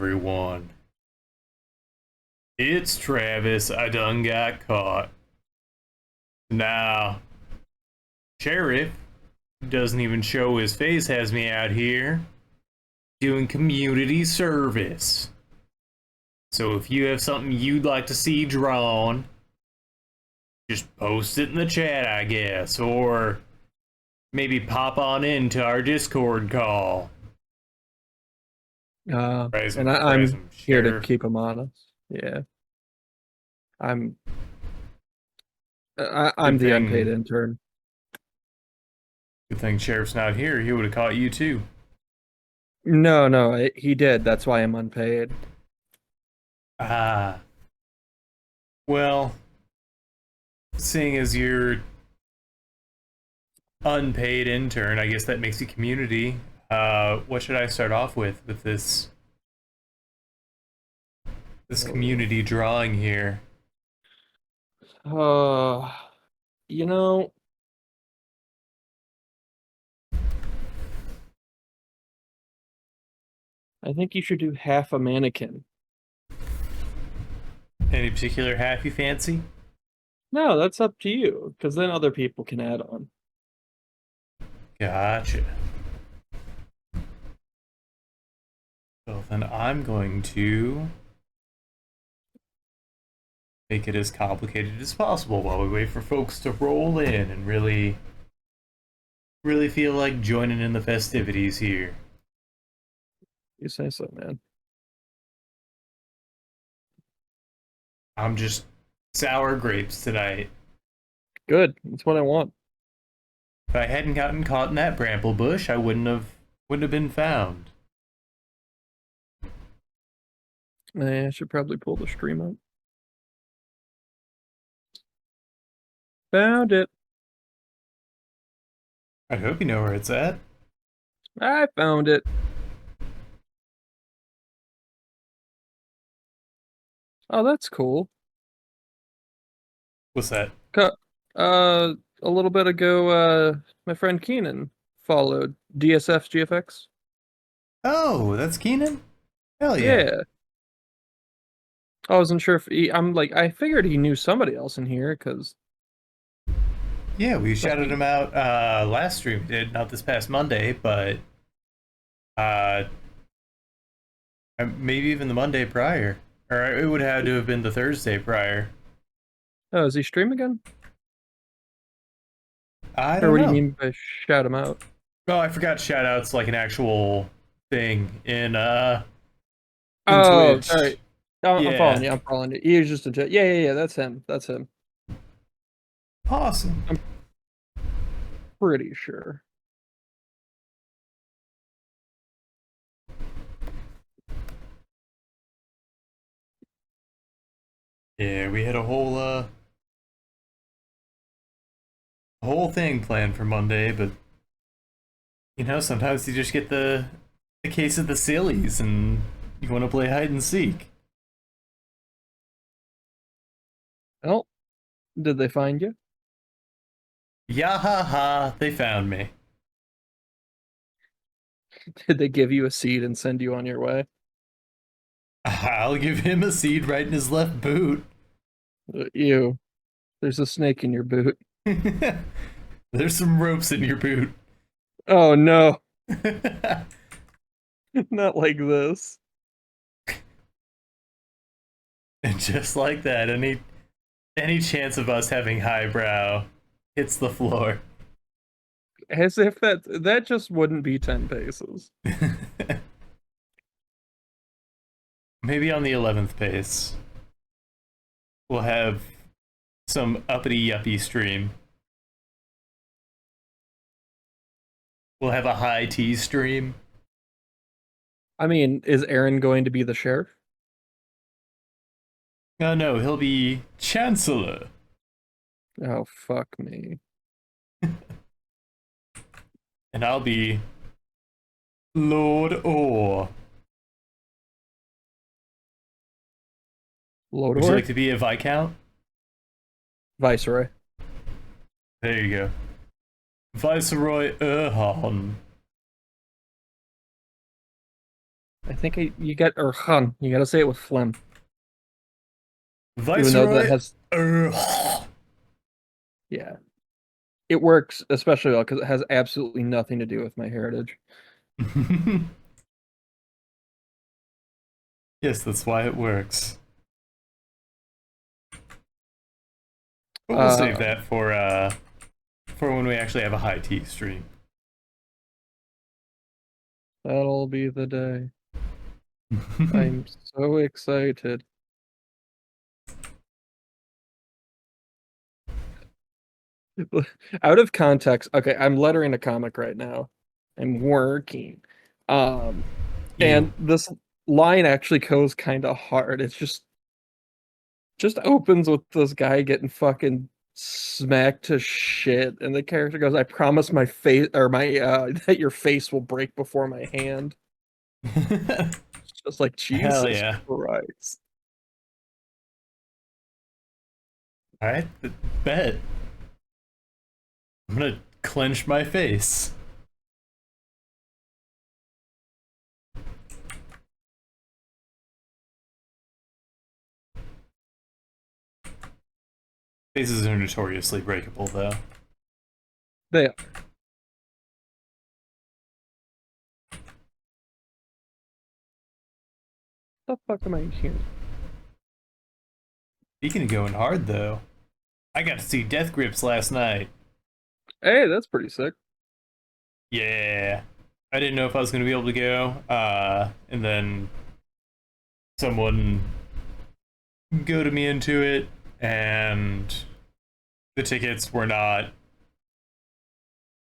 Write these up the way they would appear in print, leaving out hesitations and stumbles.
everyone. It's Travis. I done got caught. Now, Sheriff doesn't even show his face, has me out here doing community service. So if you have something you'd like to see drawn, just post it in the chat, I guess, or maybe pop on into our Discord call. I'm here to keep him honest. Yeah, I'm the unpaid intern. Good thing Sheriff's not here. He would have caught you too. No, he did. That's why I'm unpaid. Ah. Well, seeing as you're unpaid intern, I guess that makes you community. What should I start off with this community drawing here? Uh, you know, I think you should do half a mannequin. Any particular half you fancy? No, that's up to you, because then other people can add on. Gotcha. Well, then I'm going to make it as complicated as possible while we wait for folks to roll in and really feel like joining in the festivities here. You say so, man. I'm just sour grapes tonight. Good. That's what I want. If I hadn't gotten caught in that bramble bush, I wouldn't have been found. I should probably pull the stream up. Found it. I hope you know where it's at. I found it. Oh, that's cool. What's that? A little bit ago, my friend Keenan followed DSF GFX. Oh, that's Keenan? Hell yeah. Yeah. I wasn't sure if I figured he knew somebody else in here, because... Yeah, we shouted him out last stream. We did, not this past Monday, but maybe even the Monday prior. Or it would have to have been the Thursday prior. Oh, is he stream again? I don't know. Or what do you mean by shout him out? Oh, I forgot shout outs like an actual thing in oh, Twitch. sorry. Oh, yeah. I'm following you. He was just a yeah, that's him. That's him. Awesome. I'm pretty sure. Yeah, we had a whole thing planned for Monday, but you know, sometimes you just get the case of the sillies and you want to play hide and seek. Oh, did they find you? Yahaha, they found me. Did they give you a seed and send you on your way? I'll give him a seed right in his left boot. Ew. There's a snake in your boot. There's some ropes in your boot. Oh no. Not like this. And just like that, any chance of us having highbrow hits the floor. As if that just wouldn't be 10 paces. Maybe on the 11th pace, we'll have some uppity yuppie stream. We'll have a high tea stream. I mean, is Aaron going to be the sheriff? Oh no, he'll be Chancellor. Oh, fuck me. And I'll be Lord Orr. Lord Would Orr? you like to be a Viscount? Viceroy. There you go. Viceroy Erhan. I think you got or hun. You got to say it with phlegm, even though that Viceroy. has yeah. It works especially well because it has absolutely nothing to do with my heritage. Yes, that's why it works. But we'll save Uh, that for when we actually have a high tea stream. that'll be the day. I'm so excited. Out of context, okay, I'm lettering a comic right now. I'm working. Um, You. and this line actually goes kind of hard. It's just opens with this guy getting fucking smacked to shit, and the character goes, "I promise my face or my that your face will break before my hand." It's just like Hell Jesus yeah. Christ. Alright, bet. I'm gonna clench my face. Faces are notoriously breakable, though. They the fuck am I hearing? Speaking of going hard, though, I got to see Death Grips last night. Hey, that's pretty sick. Yeah. I didn't know if I was going to be able to go. And then someone goaded me into it, and the tickets were not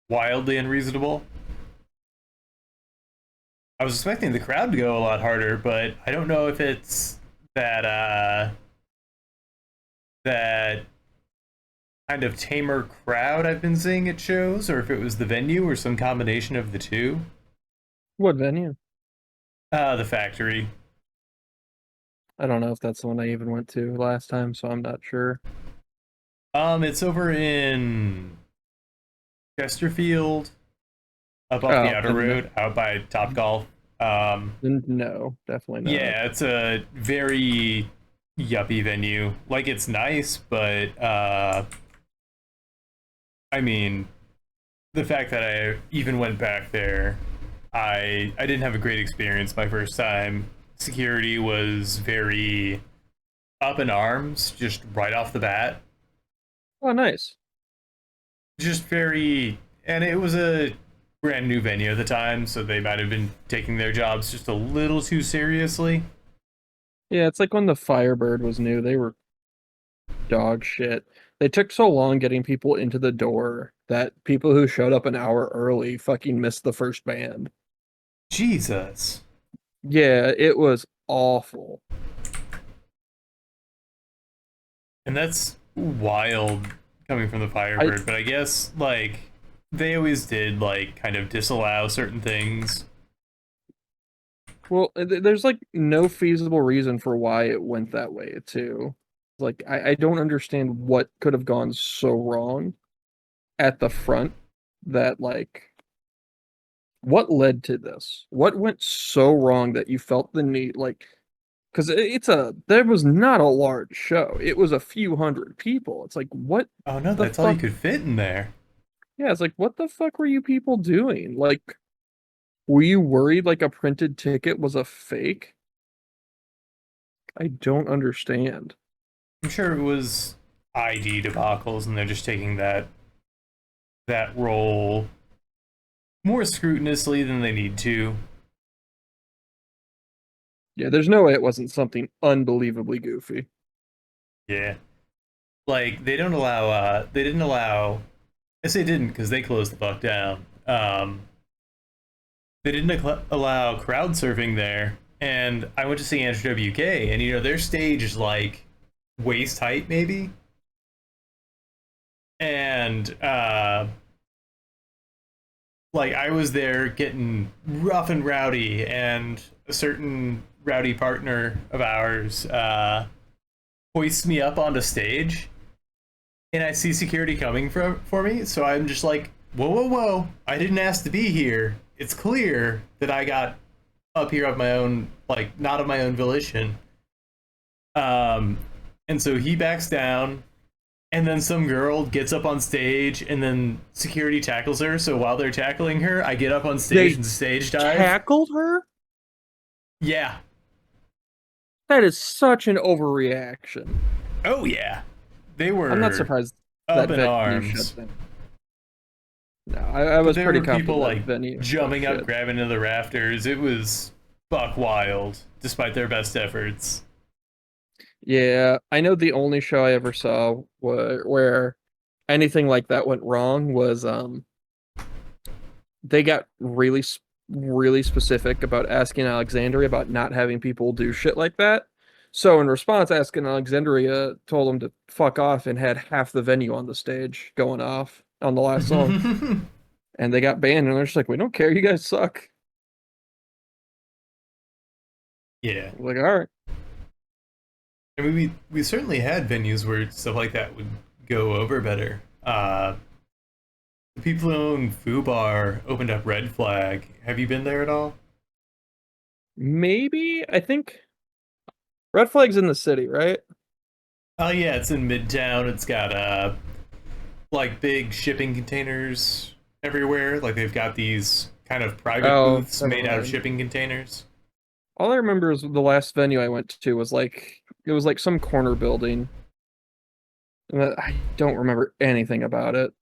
wildly unreasonable. I was expecting the crowd to go a lot harder, but I don't know if it's that kind of tamer crowd I've been seeing at shows, or if it was the venue or some combination of the two. What venue? The factory. I don't know if that's the one I even went to last time, so I'm not sure. It's over in Chesterfield, up off the Oh, outer then road, out by Top Golf. no, definitely not. Yeah, it's a very yuppie venue. Like, it's nice, but I mean, the fact that I even went back there, I didn't have a great experience my first time. Security was very up in arms just right off the bat. Oh, nice. Just very, and it was a brand new venue at the time, so they might have been taking their jobs just a little too seriously. Yeah, it's like when the Firebird was new, they were dog shit. They took so long getting people into the door that people who showed up an hour early fucking missed the first band. Jesus. Yeah, it was awful. And that's wild coming from the I Firebird, but I guess, like, they always did, like, kind of disallow certain things. well, there's like no feasible reason for why it went that way too. Like I don't understand what could have gone so wrong at the front that like what led to this? What went so wrong that you felt the need like because it's a there was not a large show. It was a few hundred people. It's like what Oh no, the that's all you fuck? could fit in there. Yeah, it's like what the fuck were you people doing? Like were you worried like a printed ticket was a fake? I don't understand. I'm sure it was ID debacles, and they're just taking that role more scrupulously than they need to. Yeah, there's no way it wasn't something unbelievably goofy. Yeah. Like, they didn't allow, I say didn't because they closed the fuck down. They didn't allow crowd surfing there, and I went to see Andrew WK, and their stage is like waist height maybe, and like I was there getting rough and rowdy, and a certain rowdy partner of ours hoists me up onto stage, and I see security coming for me, so I'm just like, whoa, whoa, whoa! I didn't ask to be here. It's clear that I got up here of my own, like not of my own volition. Um, and so he backs down, and then some girl gets up on stage, and then security tackles her. So while they're tackling her, I get up on stage They and stage dive. tackled her? Yeah. That is such an overreaction. Oh yeah. They I'm not were surprised up that in venue shut arms. down. No, I But was there pretty were people confident that like venue was jumping up, shit. grabbing into the rafters. It was buck wild, despite their best efforts. Yeah, I know the only show I ever saw where anything like that went wrong was they got really specific about asking Alexandria about not having people do shit like that. So in response, asking Alexandria told them to fuck off and had half the venue on the stage going off on the last song, and they got banned. And they're just like, "We don't care, you guys suck." Yeah. Like, all right, I mean, we certainly had venues where stuff like that would go over better. The people who own Foo Bar opened up Red Flag. Have you been there at all? maybe I think Red Flag's in the city, right? Oh yeah, it's in Midtown. It's got like big shipping containers everywhere. Like they've got these kind of private Oh, booths never made out of mind. shipping containers. All I remember is the last venue I went to was like it was like some corner building. And I don't remember anything about it.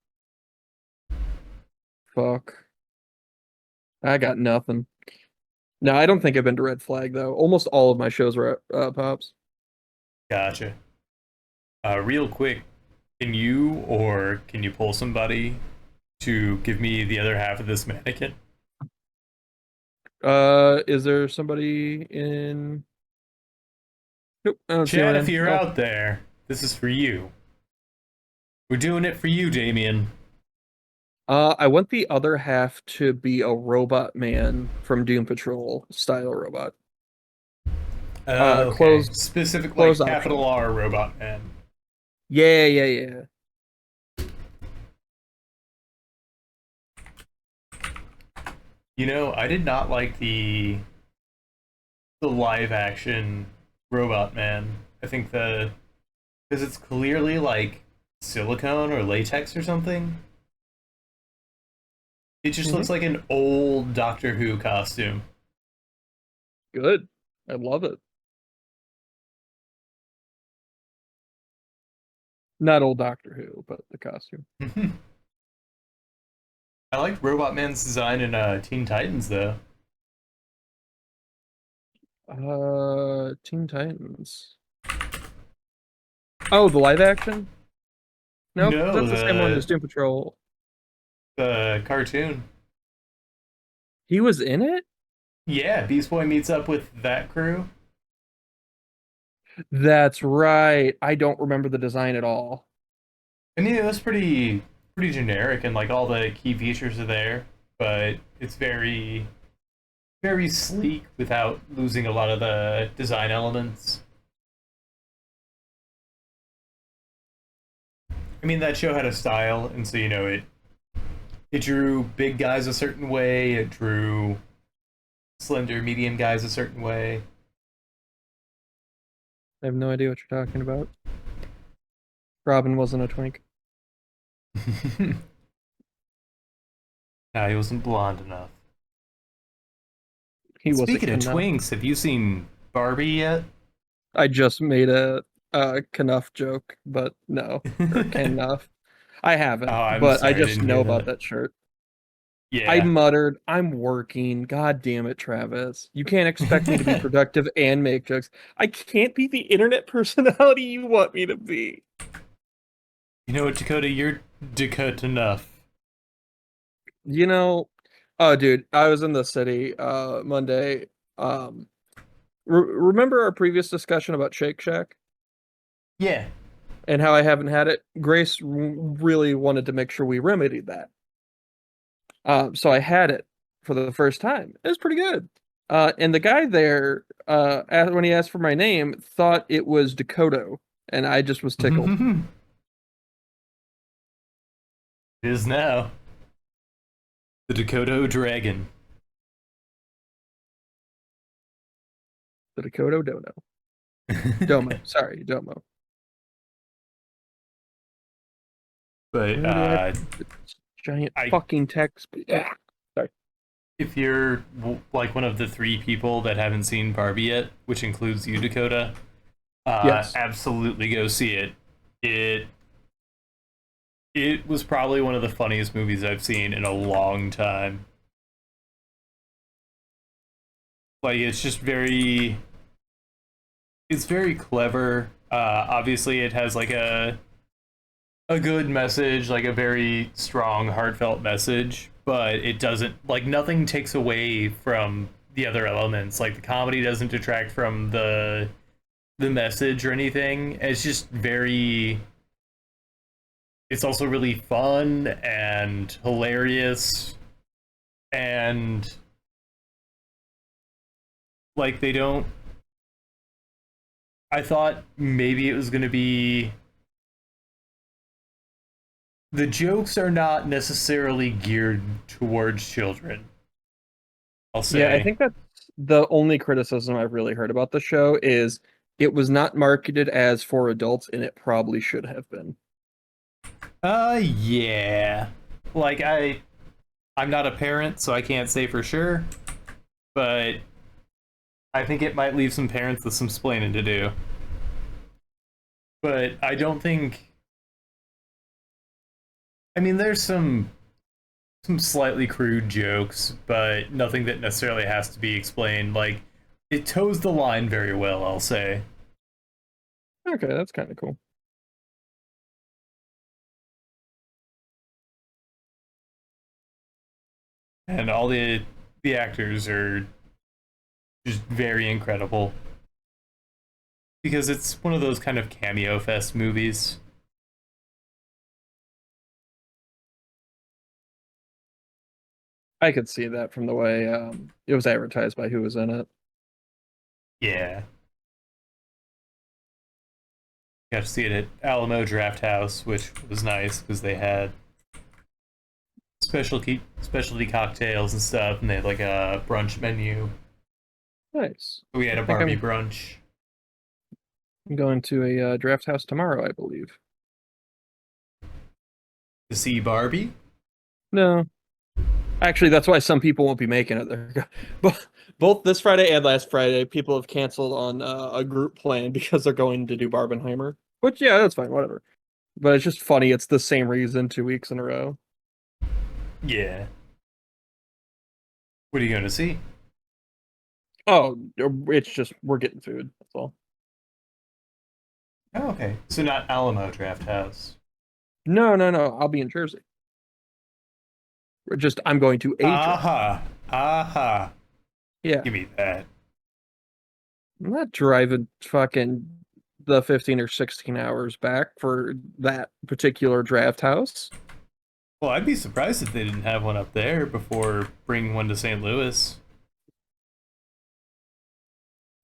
Fuck. I got nothing. No, I don't think I've been to Red Flag though. Almost all of my shows were at Pops. Gotcha. Real quick, can you pull somebody to give me the other half of this mannequin? Is there somebody in? Nope, I don't see Chad, if anyone. you're Oh, out there, this is for you. We're doing it for you, Damien. I want the other half to be a robot man from Doom Patrol style robot. Okay. Closed, Specific, closed like option. capital R robot man. Yeah, yeah, yeah. You know, I did not like the live action robot man. I think the because it's clearly like silicone or latex or something. It just Hmm. looks like an old Doctor Who costume. Good. I love it. Not old Doctor Who, but the costume. I liked Robot Man's design in Teen Titans though. Teen Titans. Oh, the live action? Nope, No, that's the same one as Doom Patrol. the cartoon. He was in it? Yeah, Beast Boy meets up with that crew. That's right. I don't remember the design at all. I mean, it was pretty generic, and like all the key features are there, but it's very sleek without losing a lot of the design elements. I mean, that show had a style, and so it drew big guys a certain way. It drew slender, medium guys a certain way. I have no idea what you're talking about. Robin wasn't a twink. Nah, he wasn't blonde enough. He wasn't Speaking of Knuff. twinks, have you seen Barbie yet? I just made a Knuff joke, but no. Or Ken Nuff. I Oh, haven't, I'm but I sorry, I just didn't know hear about that. that shirt. I Yeah. muttered, I'm working. God damn it, Travis. You can't expect me to be productive and make jokes. I can't be the internet personality you want me to be. You know what, Dakota? You're Dakota enough. You know, oh dude, I was in the city Monday. Um remember our previous discussion about Shake Shack Yeah. and how I haven't had it? Grace really wanted to make sure we remedied that. So I had it for the first time. It was pretty good. And the guy there, when he asked for my name, thought it was Dakota, and I just was tickled. it is now. The Dakota Dragon. The Dakota Dono. Domo. Sorry, Domo. But Where did I put this giant I fucking text? Sorry. if you're like one of the three people that haven't seen Barbie yet, which includes you, Dakota, Yes. absolutely go see it. It it was probably one of the funniest movies I've seen in a long time. Like it's very clever. Obviously, it has like a good message, like a very strong, heartfelt message, but it doesn't like nothing takes away from the other elements. Like the comedy doesn't detract from the message or anything. It's just very. It's also really fun and hilarious, and like they don't. I thought maybe it was going to be the jokes are not necessarily geared towards children. I'll Yeah, I say. think that's the only criticism I've really heard about the show is it was not marketed as for adults, and it probably should have been. Yeah. Like I'm not a parent, so I can't say for sure, but I think it might leave some parents with some splaining to do. But I don't think. I mean, there's some slightly crude jokes, but nothing that necessarily has to be explained. Like it toes the line very well, I'll say. Okay, that's kind of cool. And all the actors are just very incredible because it's one of those kind of cameo fest movies. I could see that from the way it was advertised by who was in it. Yeah. Got to see it at Alamo Draft House, which was nice because they had specialty cocktails and stuff, and they had like a brunch menu. Nice. We had I a think Barbie brunch. I'm going to a draft house tomorrow, I believe. To see Barbie. No, actually, that's why some people won't be making it there. But both this Friday and last Friday, people have canceled on a group plan because they're going to do Barbenheimer. Which, yeah, that's fine, whatever. But it's just funny. It's the same reason 2 weeks in a row. Yeah. What are you going to see? Oh, it's just we're getting food. That's all. Oh, okay. So not Alamo Draft House. No, no, no. I'll be in Jersey. We're just I'm going to a draft. Aha. Aha. Yeah, Give me that. I'm not driving fucking the 15 or 16 hours back for that particular draft house. Well, I'd be surprised if they didn't have one up there before bringing one to St. Louis.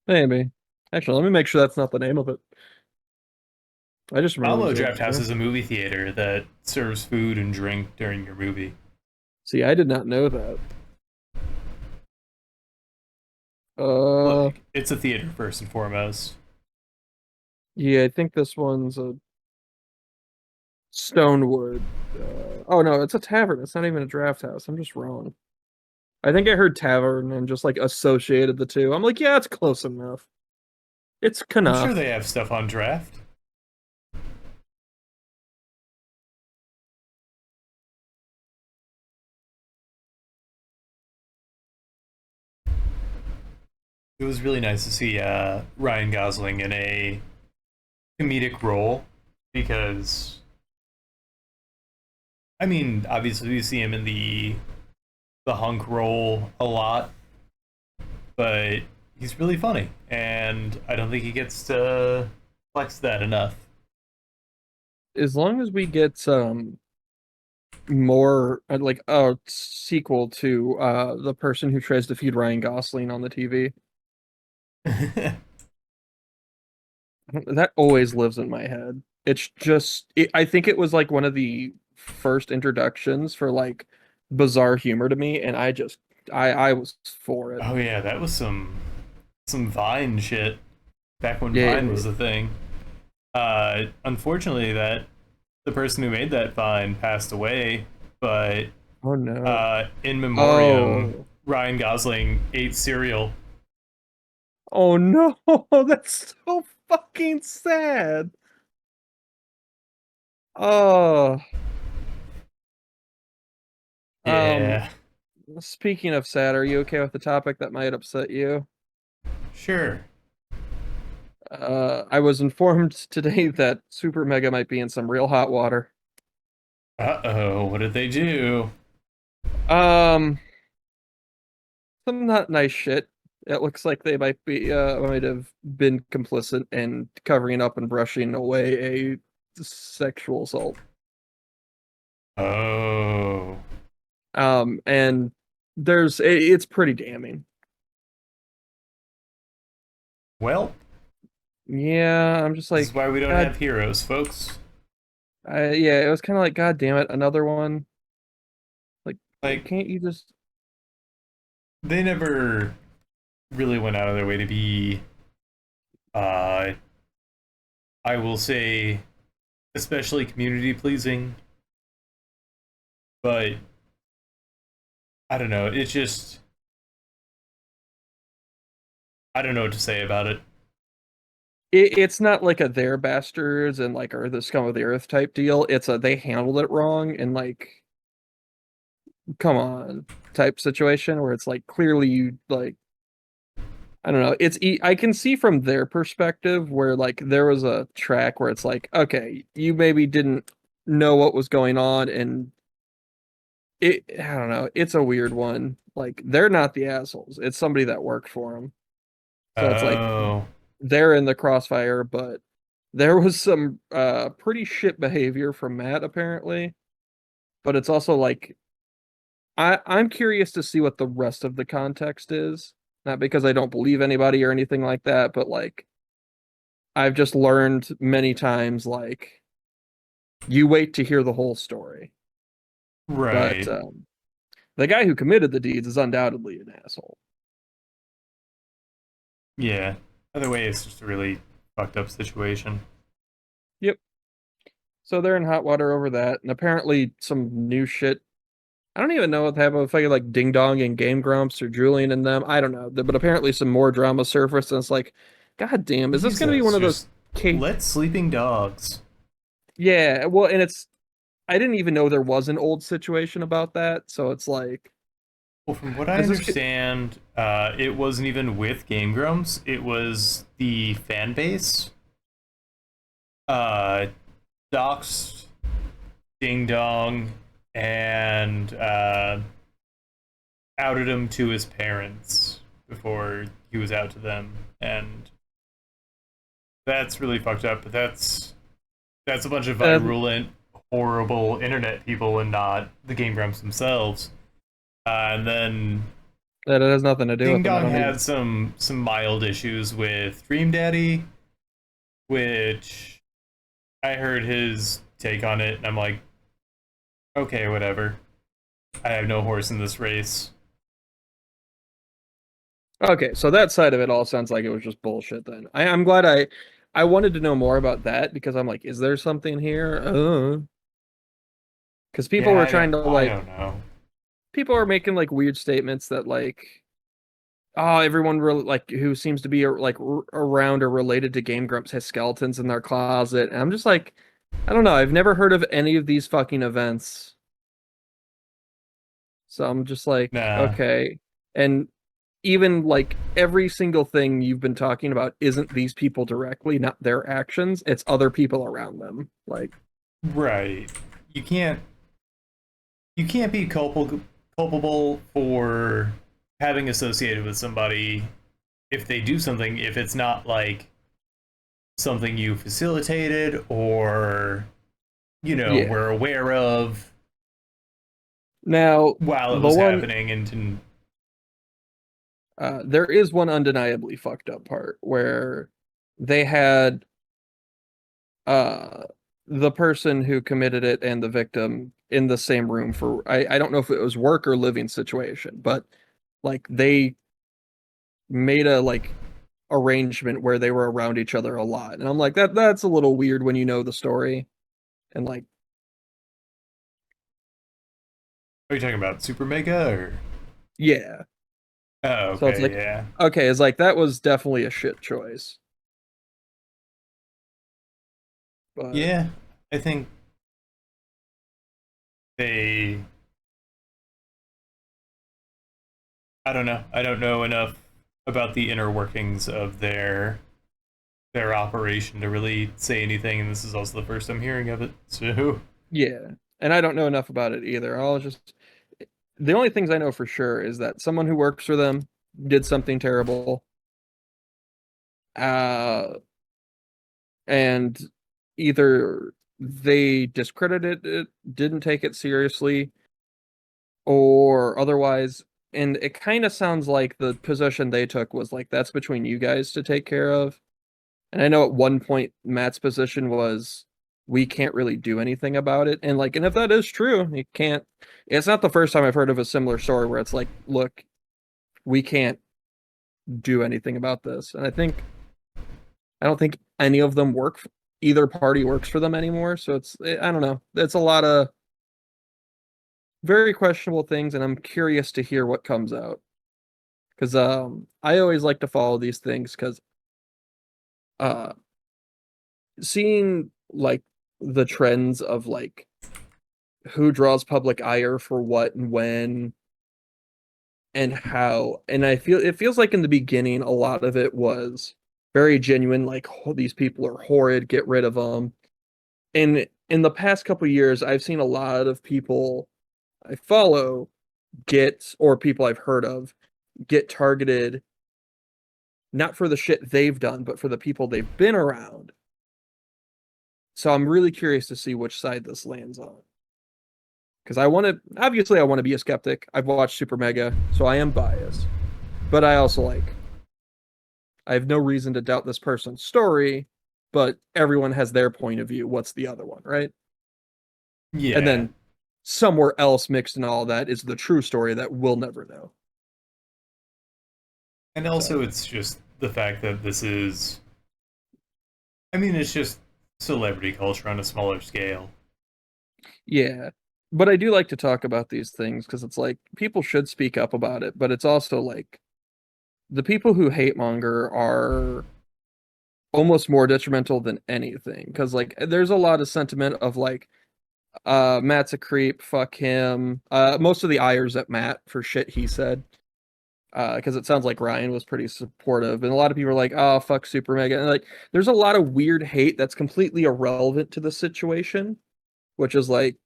Maybe. Actually, let me make sure that's not the name of it. I just remember it Alamo was Draft House a. is a movie theater that serves food and drink during your movie. See, I did not know that. Uh, Look, it's a theater first and foremost. yeah, I think this one's a Stonewood. Oh no, it's a tavern. It's not even a draft house. I'm just wrong. I think I heard tavern and just like associated the two. I'm like, yeah, it's close enough. It's I'm sure enough. they have stuff on draft. It was really nice to see Ryan Gosling in a comedic role because, I mean, obviously we see him in the hunk role a lot, but he's really funny, and I don't think he gets to flex that enough. As long as we get more like a sequel to the person who tries to feed Ryan Gosling on the TV. That always lives in my head. It's just I think it was like one of the first introductions for like bizarre humor to me, and I was for it. Oh yeah, that was some Vine shit back when Yeah. Vine was a thing. Unfortunately, that the person who made that Vine passed away, but Oh no. in memoriam, Oh. Ryan Gosling ate cereal. Oh no. That's so fucking sad. Oh. Um, Yeah, Speaking of sad, are you okay with the topic that might upset you? sure. I was informed today that Super Mega might be in some real hot water. Uh-oh, what did they do? Um, some not nice shit. It looks like they might have been complicit in covering up and brushing away a sexual assault. Oh, And it's pretty damning. well, Yeah, I'm just this is like, why we don't God, have heroes, folks. yeah, it was kind of like, God damn it, another one. Like, Like, can't you just? they never really went out of their way to be, uh, I will say, especially community pleasing, but I don't know. It's just, I don't know what to say about it. It's not like a they're bastards and like are the scum of the earth type deal. It's a they handled it wrong and like come on type situation where it's like clearly you like I don't know. I can see from their perspective where like there was a track where it's like okay, you maybe didn't know what was going on and it I don't know. It's a weird one. Like they're not the assholes. It's somebody that worked for them. So it's like Oh, they're in the crossfire, but there was some pretty shit behavior from Matt apparently. But it's also like I'm curious to see what the rest of the context is. Not because I don't believe anybody or anything like that, but like I've just learned many times like you wait to hear the whole story. But right. the guy who committed the deeds is undoubtedly an asshole. Yeah. Either way, it's just a really fucked up situation. Yep. So they're in hot water over that, and apparently some new shit. I don't even know what happened with like Ding Dong and Game Grumps or Julian and them. I don't know, but apparently some more drama surfaced, and it's like, God damn, is this gonna be Jesus, one of those? just K let sleeping dogs. Yeah, well, and it's I didn't even know there was an old situation about that, so it's like, Well, from what I is this? understand, it wasn't even with Game Grumps. It was the fan base. Uh, doxed Ding Dong and outed him to his parents before he was out to them, and that's really fucked up. But that's a bunch of Uh, virulent, horrible internet people, and not the Game Grumps themselves. And then that it has nothing to do Ding with them. I Dong don't even. had some mild issues with Dream Daddy, which I heard his take on it, and I'm like, okay, whatever. I have no horse in this race. Okay, so that side of it all sounds like it was just bullshit. Then I'm glad I wanted to know more about that because I'm like, is there something here? Because people Yeah, were trying to I like don't know. people are making like weird statements that like oh everyone really like who seems to be around or related to Game Grumps has skeletons in their closet and I'm just like I don't know I've never heard of any of these fucking events so I'm just like Nah, okay and even like every single thing you've been talking about isn't these people directly not their actions it's other people around them like right. You can't you can't be culpable for having associated with somebody if they do something if it's not like something you facilitated or yeah were aware of now while it the was one happening and there is one undeniably fucked up part where they had uh the person who committed it and the victim in the same room for I don't know if it was work or living situation, but like they made a like arrangement where they were around each other a lot. And I'm like, that's a little weird when you know the story. And like, Are you talking about Super Mega or? yeah. Oh, So it's okay, like, yeah. okay, it's like that was definitely a shit choice. But Yeah, I think they. I don't know. I don't know enough about the inner workings of their operation to really say anything, and this is also the first I'm hearing of it. So yeah. And I don't know enough about it either. I'll just the only things I know for sure is that someone who works for them did something terrible. Uh and either they discredited it, didn't take it seriously, or otherwise. And it kind of sounds like the position they took was like, that's between you guys to take care of. And I know at one point Matt's position was, we can't really do anything about it. And like, and if that is true, you can't. It's not the first time I've heard of a similar story where it's like, look, we can't do anything about this. And I don't think any of them work. Either party works for them anymore. So I don't know. It's a lot of very questionable things, and I'm curious to hear what comes out. Because I always like to follow these things because uh, seeing like the trends of like who draws public ire for what and when and how, and I feel it feels like in the beginning a lot of it was very genuine, like, oh, these people are horrid, get rid of them. And in the past couple years, I've seen a lot of people I follow get, or people I've heard of, get targeted not for the shit they've done, but for the people they've been around. So I'm really curious to see which side this lands on. Because obviously, I want to be a skeptic. I've watched Super Mega, so I am biased. But I also I have no reason to doubt this person's story, but everyone has their point of view. What's the other one, right? And yeah, then somewhere else mixed in all that is the true story that we'll never know. and also So, it's just the fact that this is. I mean, it's just celebrity culture on a smaller scale. yeah. But I do like to talk about these things because it's like people should speak up about it, but it's also like the people who hate monger are almost more detrimental than anything because like there's a lot of sentiment of like Matt's a creep, fuck him. Most of the ires at Matt for shit he said. Because it sounds like Ryan was pretty supportive, and a lot of people are like, "Oh, fuck Super Mega," and like, there's a lot of weird hate that's completely irrelevant to the situation, which is like,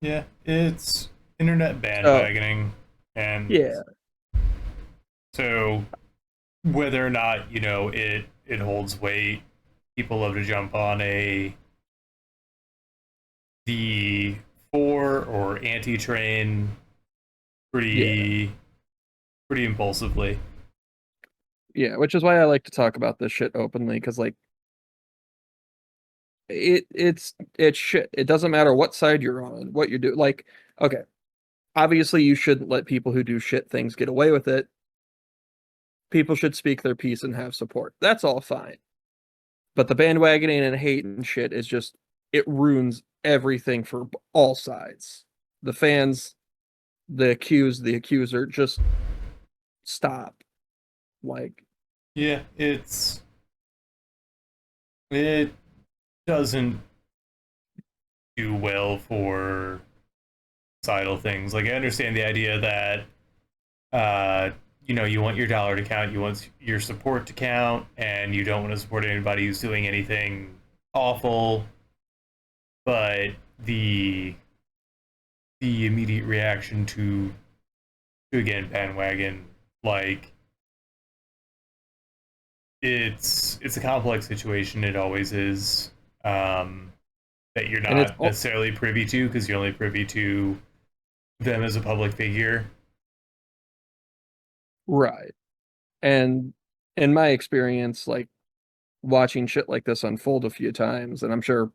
Yeah, it's internet oh, bandwagoning, and yeah, so whether or not it holds weight, people love to jump on the for or anti train yeah, pretty pretty impulsively. yeah, which is why I like to talk about this shit openly, because like, it's shit. It doesn't matter what side you're on, what you do. Like, okay, obviously you shouldn't let people who do shit things get away with it. People should speak their piece and have support. That's all fine. But the bandwagoning and hate and shit is just, it ruins everything for all sides. The fans, the accused, the accuser, just stop. Like, Yeah, it doesn't do well for societal things. Like I understand the idea that you want your dollar to count, you want your support to count, and you don't want to support anybody who's doing anything awful. But the immediate reaction to again bandwagon, like it's a complex situation. It always is. That you're and it's not all necessarily privy to because you're only privy to them as a public figure. right. And in my experience, like watching shit like this unfold a few times, and I'm sure,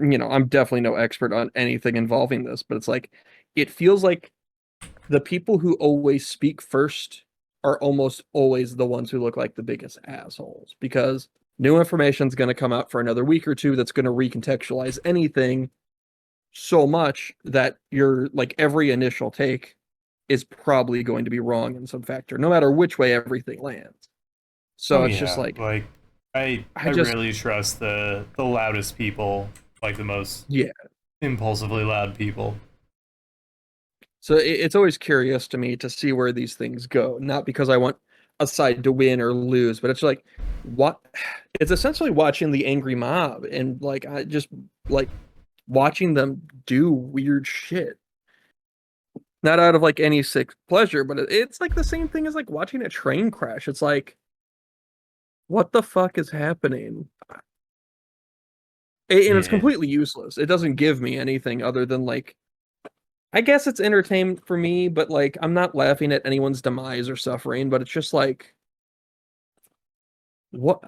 I'm definitely no expert on anything involving this, but it's like, it feels like the people who always speak first are almost always the ones who look like the biggest assholes because new information is going to come out for another week or two that's going to recontextualize anything so much that your like every initial take is probably going to be wrong in some factor, no matter which way everything lands. Oh So it's just yeah, like like I I just rarely trust the loudest people, like the most yeah. impulsively loud people. So it's always curious to me to see where these things go, not because I want a side to win or lose, but it's like what it's essentially watching the angry mob and like I just like watching them do weird shit. Not out of like any sick pleasure, but it's like the same thing as like watching a train crash. It's like, what the fuck is happening? And it's Yeah. completely useless. It doesn't give me anything other than like, I guess it's entertainment for me, but like, I'm not laughing at anyone's demise or suffering, but it's just like, what?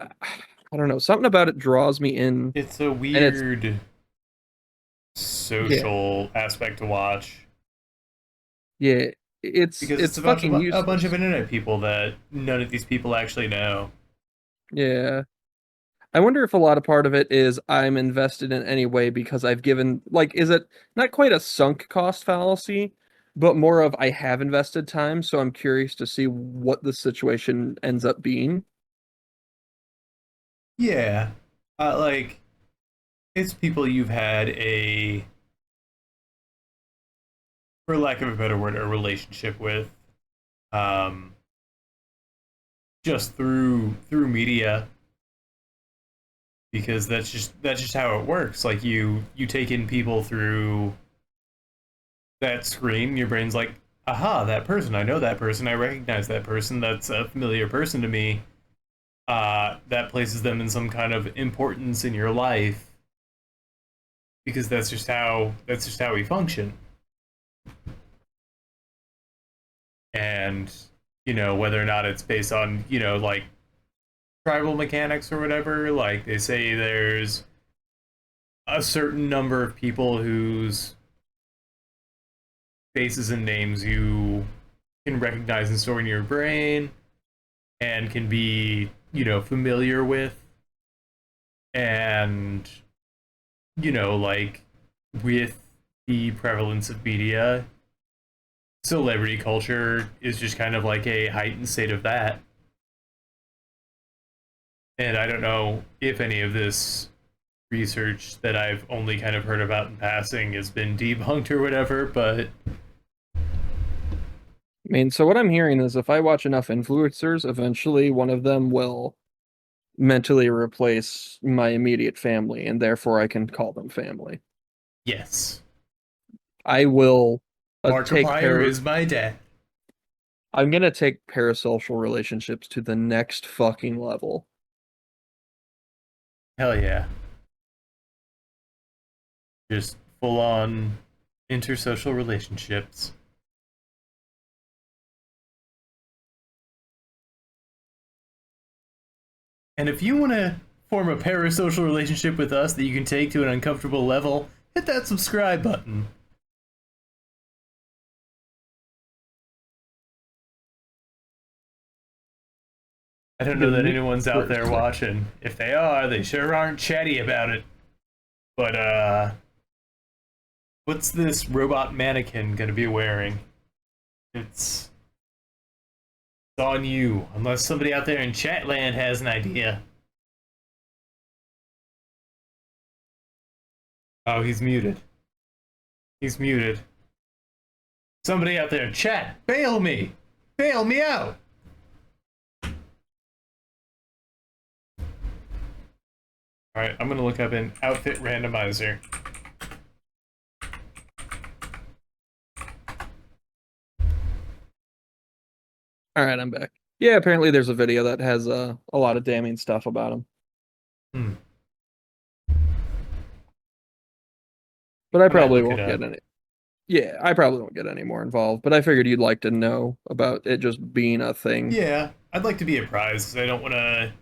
I don't know. Something about it draws me in, It's a and it's, weird yeah, social aspect to watch yeah, because it's it's fucking a bunch of useless. internet people that none of these people actually know. Yeah. I wonder if a lot of part of it is I'm invested in any way because I've given, like, is it not quite a sunk cost fallacy, but more of I have invested time, so I'm curious to see what the situation ends up being. Yeah. Like it's people you've had a, for lack of a better word, a relationship with, um, just through media, because that's just how it works. Like you take in people through that screen, your brain's like, aha, that person, I know that person, I recognize that person, that's a familiar person to me. That places them in some kind of importance in your life because that's just how we function. And whether or not it's based on like tribal mechanics or whatever, like they say there's a certain number of people whose faces and names you can recognize and store in your brain and can be familiar with, and like with the prevalence of media, celebrity culture is just kind of like a heightened state of that. And I don't know if any of this research that I've only kind of heard about in passing has been debunked or whatever, but I mean, so what I'm hearing is if I watch enough influencers, eventually one of them will mentally replace my immediate family, and therefore I can call them family. yes, I will take Markiplier is my dad. I'm gonna take parasocial relationships to the next fucking level. Hell yeah. Just full on intersocial relationships. And if you want to form a parasocial relationship with us that you can take to an uncomfortable level, hit that subscribe button. I don't know The that new anyone's out there watching. If they are, they sure aren't chatty about it. But what's this robot mannequin gonna be wearing? It's on you, unless somebody out there in Chatland has an idea. Oh, he's muted. He's muted. Somebody out there in chat, bail me! Bail me out! Alright, I'm gonna look up an outfit randomizer. All right, I'm back. Yeah, apparently there's a video that has a lot of damning stuff about him. Hmm. But I I might probably look it won't get up. any. Yeah, I probably won't get any more involved. But I figured you'd like to know about it just being a thing Yeah, I'd like to be apprised because I don't want to.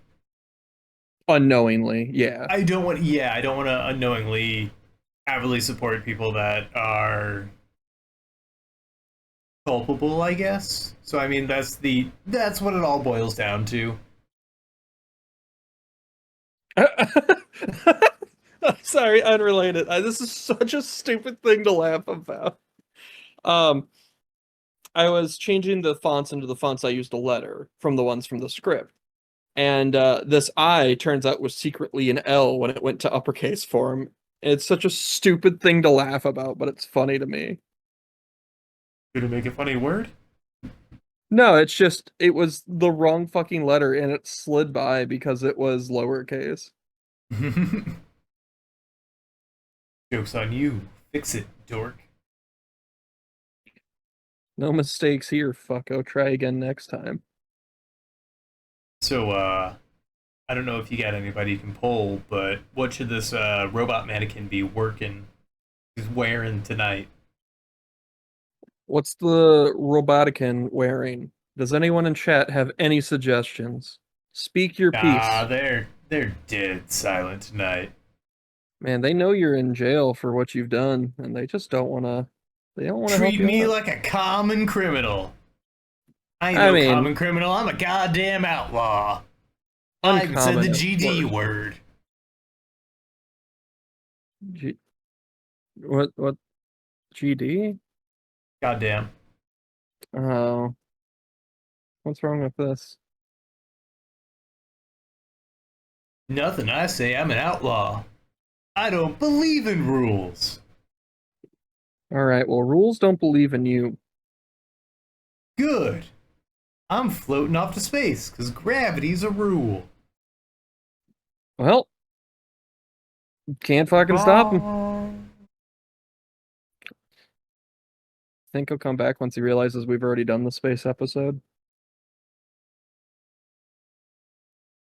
unknowingly. Yeah. I don't want. Yeah, I don't want to unknowingly, heavily support people that are culpable, I guess. So I mean, that's what it all boils down to. Sorry, unrelated. This is such a stupid thing to laugh about. Um, I was changing the fonts into the fonts I used to letter from the ones from the script. And this I turns out was secretly an L when it went to uppercase form. It's such a stupid thing to laugh about, but it's funny to me. Gonna make a funny word? No, it's just it was the wrong fucking letter and it slid by because it was lowercase. Joke's on you. Fix it, dork. No mistakes here, fucko. Try again next time. So, I don't know if you got anybody you can pull, but what should this robot mannequin be is wearing tonight? What's the robotican wearing? Does anyone in chat have any suggestions? Speak your Ah, piece. they're dead silent tonight. Man, they know you're in jail for what you've done, and they just don't wanna they don't wanna help Treat you me out. like a common criminal. I ain't I no mean, common criminal. I'm a goddamn outlaw. I even said the uncommon, of GD course. word. G what GD? Goddamn. Oh, what's wrong with this? Nothing. I say I'm an outlaw. I don't believe in rules. All right, well, rules don't believe in you. Good. I'm floating off to space because gravity's a rule. Well, can't fucking stop him. Wrong. Think he'll come back once he realizes we've already done the space episode.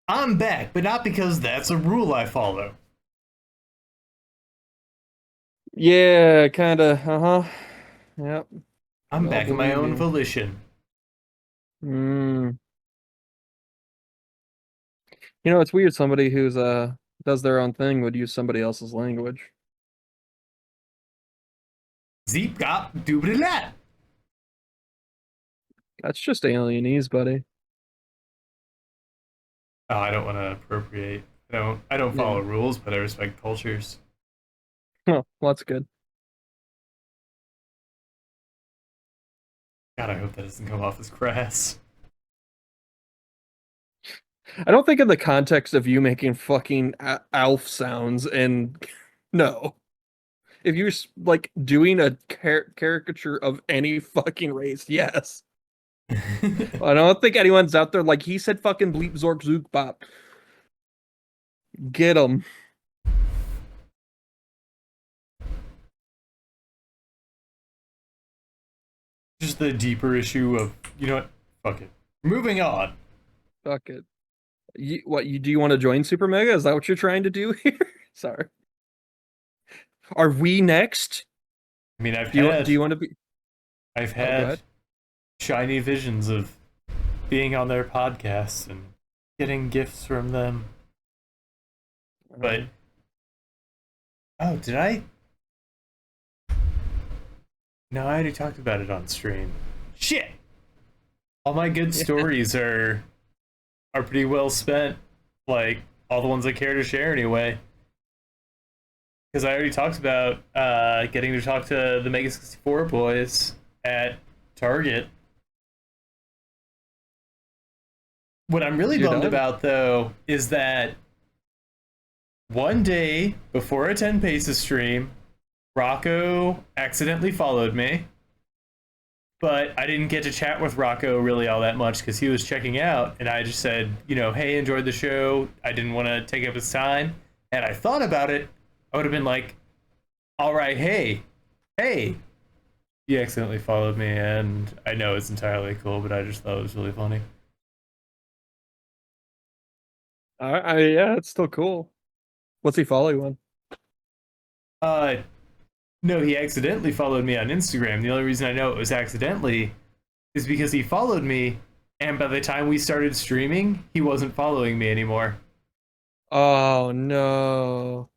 I'm back, but not because that's a rule I follow. Yeah, kinda, uh-huh. Yep, I'm I'll back of my believe own you. volition. Hmm. You know, it's weird somebody who's does their own thing would use somebody else's language. Zeep gop doobity that. That's just alienese, buddy. Oh, I don't want to appropriate. I don't Yeah. follow rules, but I respect cultures. Oh, well, that's good. God, I hope that doesn't come off as crass. I don't think in the context of you making fucking Alf sounds and no. If you're like doing a caricature of any fucking race, yes. I don't think anyone's out there like he said fucking bleep zork zook bop. Get him. Just the deeper issue of, you know what? Fuck it. Moving on. Fuck it. You do you want to join Super Mega? Is that what you're trying to do here? Sorry. Are we next? I mean, Do you want to be I've Oh, go had ahead. shiny visions of being on their podcasts and getting gifts from them. But Um, oh, did I? No, I already talked about it on stream. Shit. All my good yeah. stories are pretty well spent. Like all the ones I care to share anyway. Because I already talked about getting to talk to the Mega 64 boys at Target. What I'm really You're bummed done? about though is that one day before a 10 Paces stream, Rocco accidentally followed me, but I didn't get to chat with Rocco really all that much because he was checking out, and I just said, hey, enjoyed the show. I didn't want to take up his time, and I thought about it. I would have been like, all right, hey, he accidentally followed me, and I know it's entirely cool, but I just thought it was really funny. Yeah, it's still cool. What's he follow you on? Uh, no, he accidentally followed me on Instagram. The only reason I know it was accidentally is because he followed me, and by the time we started streaming, he wasn't following me anymore. Oh no.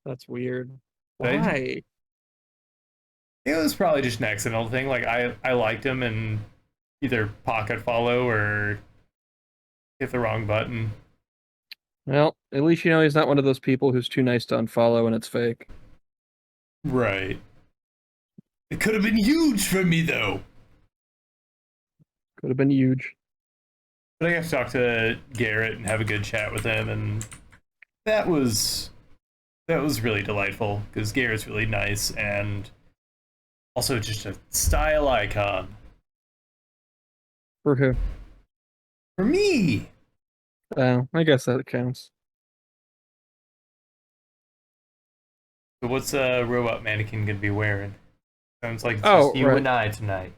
That's weird. I, Why? it was probably just an accidental thing. Like I liked him and either pocket follow or hit the wrong button. Well, at least you know he's not one of those people who's too nice to unfollow and it's fake. Right. It could have been huge for me though. Could have been huge. But I got to talk to Garrett and have a good chat with him, and that was that was really delightful because Garrett's really nice and also just a style icon For who? for me. Oh, I guess that counts. So what's a robot mannequin gonna be wearing? Sounds like it's just Oh, you right. and I tonight.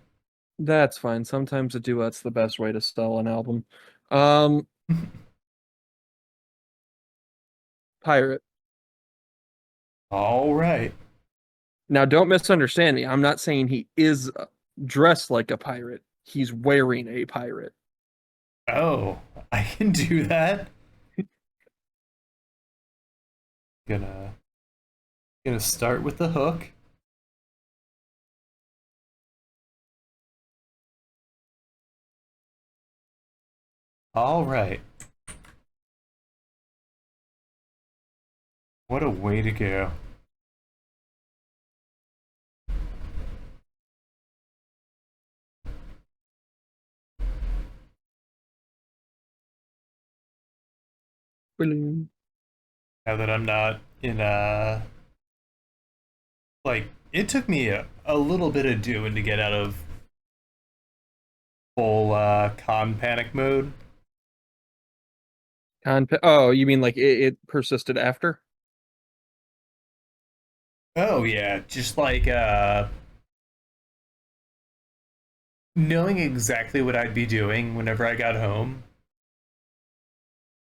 That's fine. Sometimes a duet's the best way to sell an album. Um, Pirate. All right. Now, don't misunderstand me. I'm not saying he is dressed like a pirate. He's wearing a pirate. Oh, I can do that. Gonna gonna start with the hook. All right. What a way to go. Boom. Now that I'm not in like it took me a little bit of doing to get out of full con panic mode. Oh, you mean like it persisted after? Oh yeah, just like knowing exactly what I'd be doing whenever I got home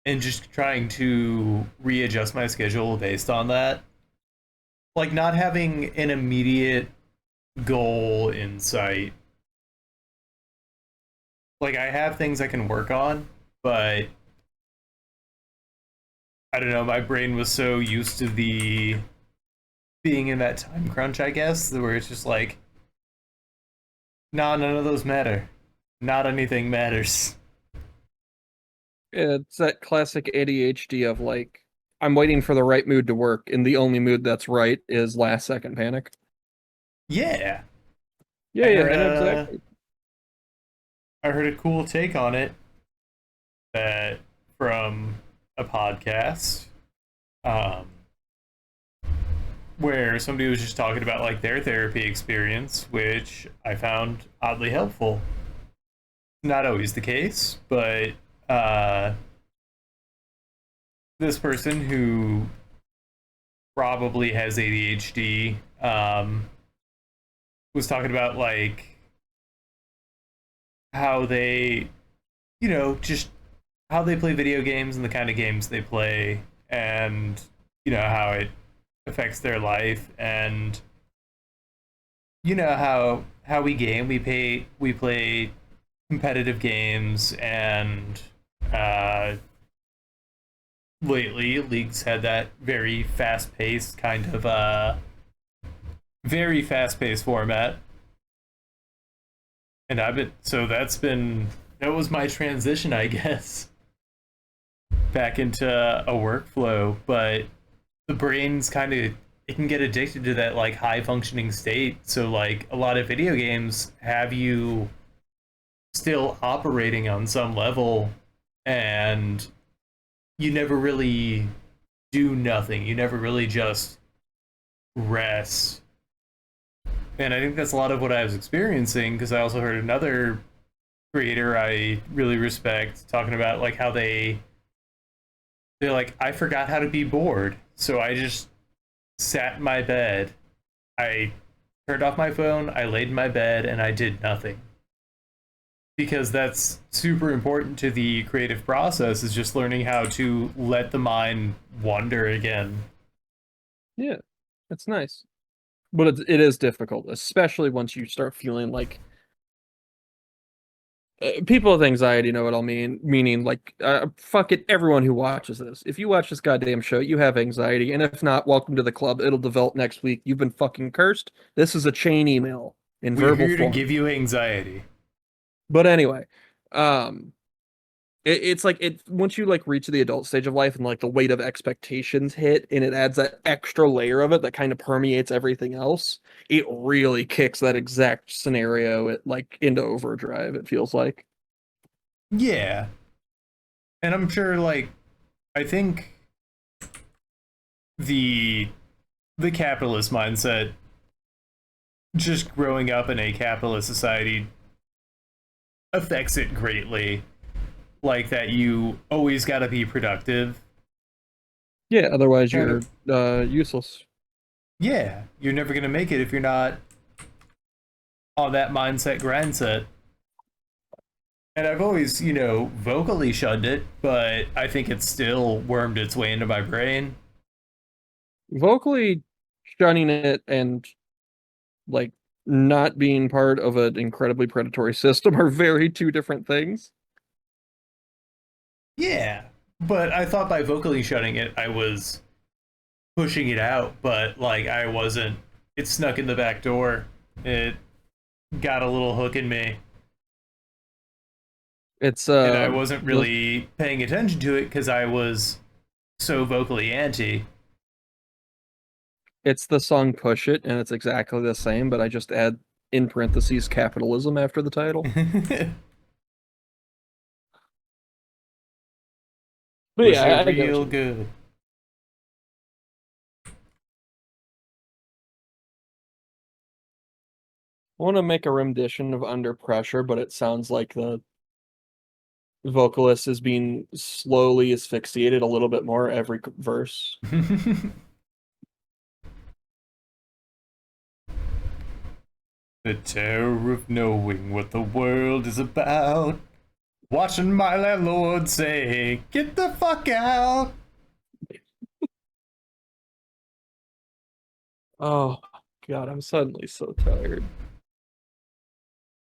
and just trying to readjust my schedule based on that. Like not having an immediate goal in sight. Like I have things I can work on, but I don't know, my brain was so used to the being in that time crunch, I guess, where it's just like, nah, none of those matter. Not anything matters. It's that classic ADHD of like, I'm waiting for the right mood to work, and the only mood that's right is last second panic. Yeah. Yeah, I yeah, heard I know exactly. I heard a cool take on it that from a podcast um, where somebody was just talking about like their therapy experience, which I found oddly helpful. Not always the case, but uh, this person who probably has ADHD was talking about like how they, just how they play video games and the kind of games they play, and how it affects their life, and how we play competitive games, and uh, lately leagues had that very fast paced format, and that was my transition, I guess, back into a workflow. But the brain's kind of, it can get addicted to that like high functioning state. So like a lot of video games have you still operating on some level, and you never really do nothing. You never really just rest. And I think that's a lot of what I was experiencing, because I also heard another creator I really respect talking about like how they're like, I forgot how to be bored, so I just sat in my bed. I turned off my phone, I laid in my bed, and I did nothing. Because that's super important to the creative process, is just learning how to let the mind wander again. Yeah, it's nice. But it is difficult, especially once you start feeling like People with anxiety know what I'll mean. Meaning, like, fuck it, everyone who watches this. If you watch this goddamn show, you have anxiety, and if not, welcome to the club. It'll develop next week. You've been fucking cursed. This is a chain email in We're verbal here to form. give you anxiety. But anyway, um, it's like it once you like reach the adult stage of life and like the weight of expectations hit, and it adds that extra layer of it that kind of permeates everything else. It really kicks that exact scenario it like into overdrive. It feels like. Yeah. And I'm sure, like, I think the the capitalist mindset, just growing up in a capitalist society, affects it greatly. Like that, you always got to be productive. Yeah, otherwise Kind of, you're useless. yeah, you're never gonna make it if you're not on that mindset grind set. And I've always, vocally shunned it, but I think it's still wormed its way into my brain. Vocally shunning it and like not being part of an incredibly predatory system are very two different things. Yeah, but I thought by vocally shutting it, I was pushing it out, but like I wasn't. It snuck in the back door. It got a little hook in me, It's and I wasn't the really paying attention to it because I was so vocally anti. it's the song Push It, and it's exactly the same, but I just add in parentheses capitalism after the title. But Push yeah, it I get what real you mean. good. I want to make a rendition of Under Pressure, but it sounds like the vocalist is being slowly asphyxiated a little bit more every verse. The terror of knowing what the world is about. Watching my landlord say, "Get the fuck out." Oh God, I'm suddenly so tired.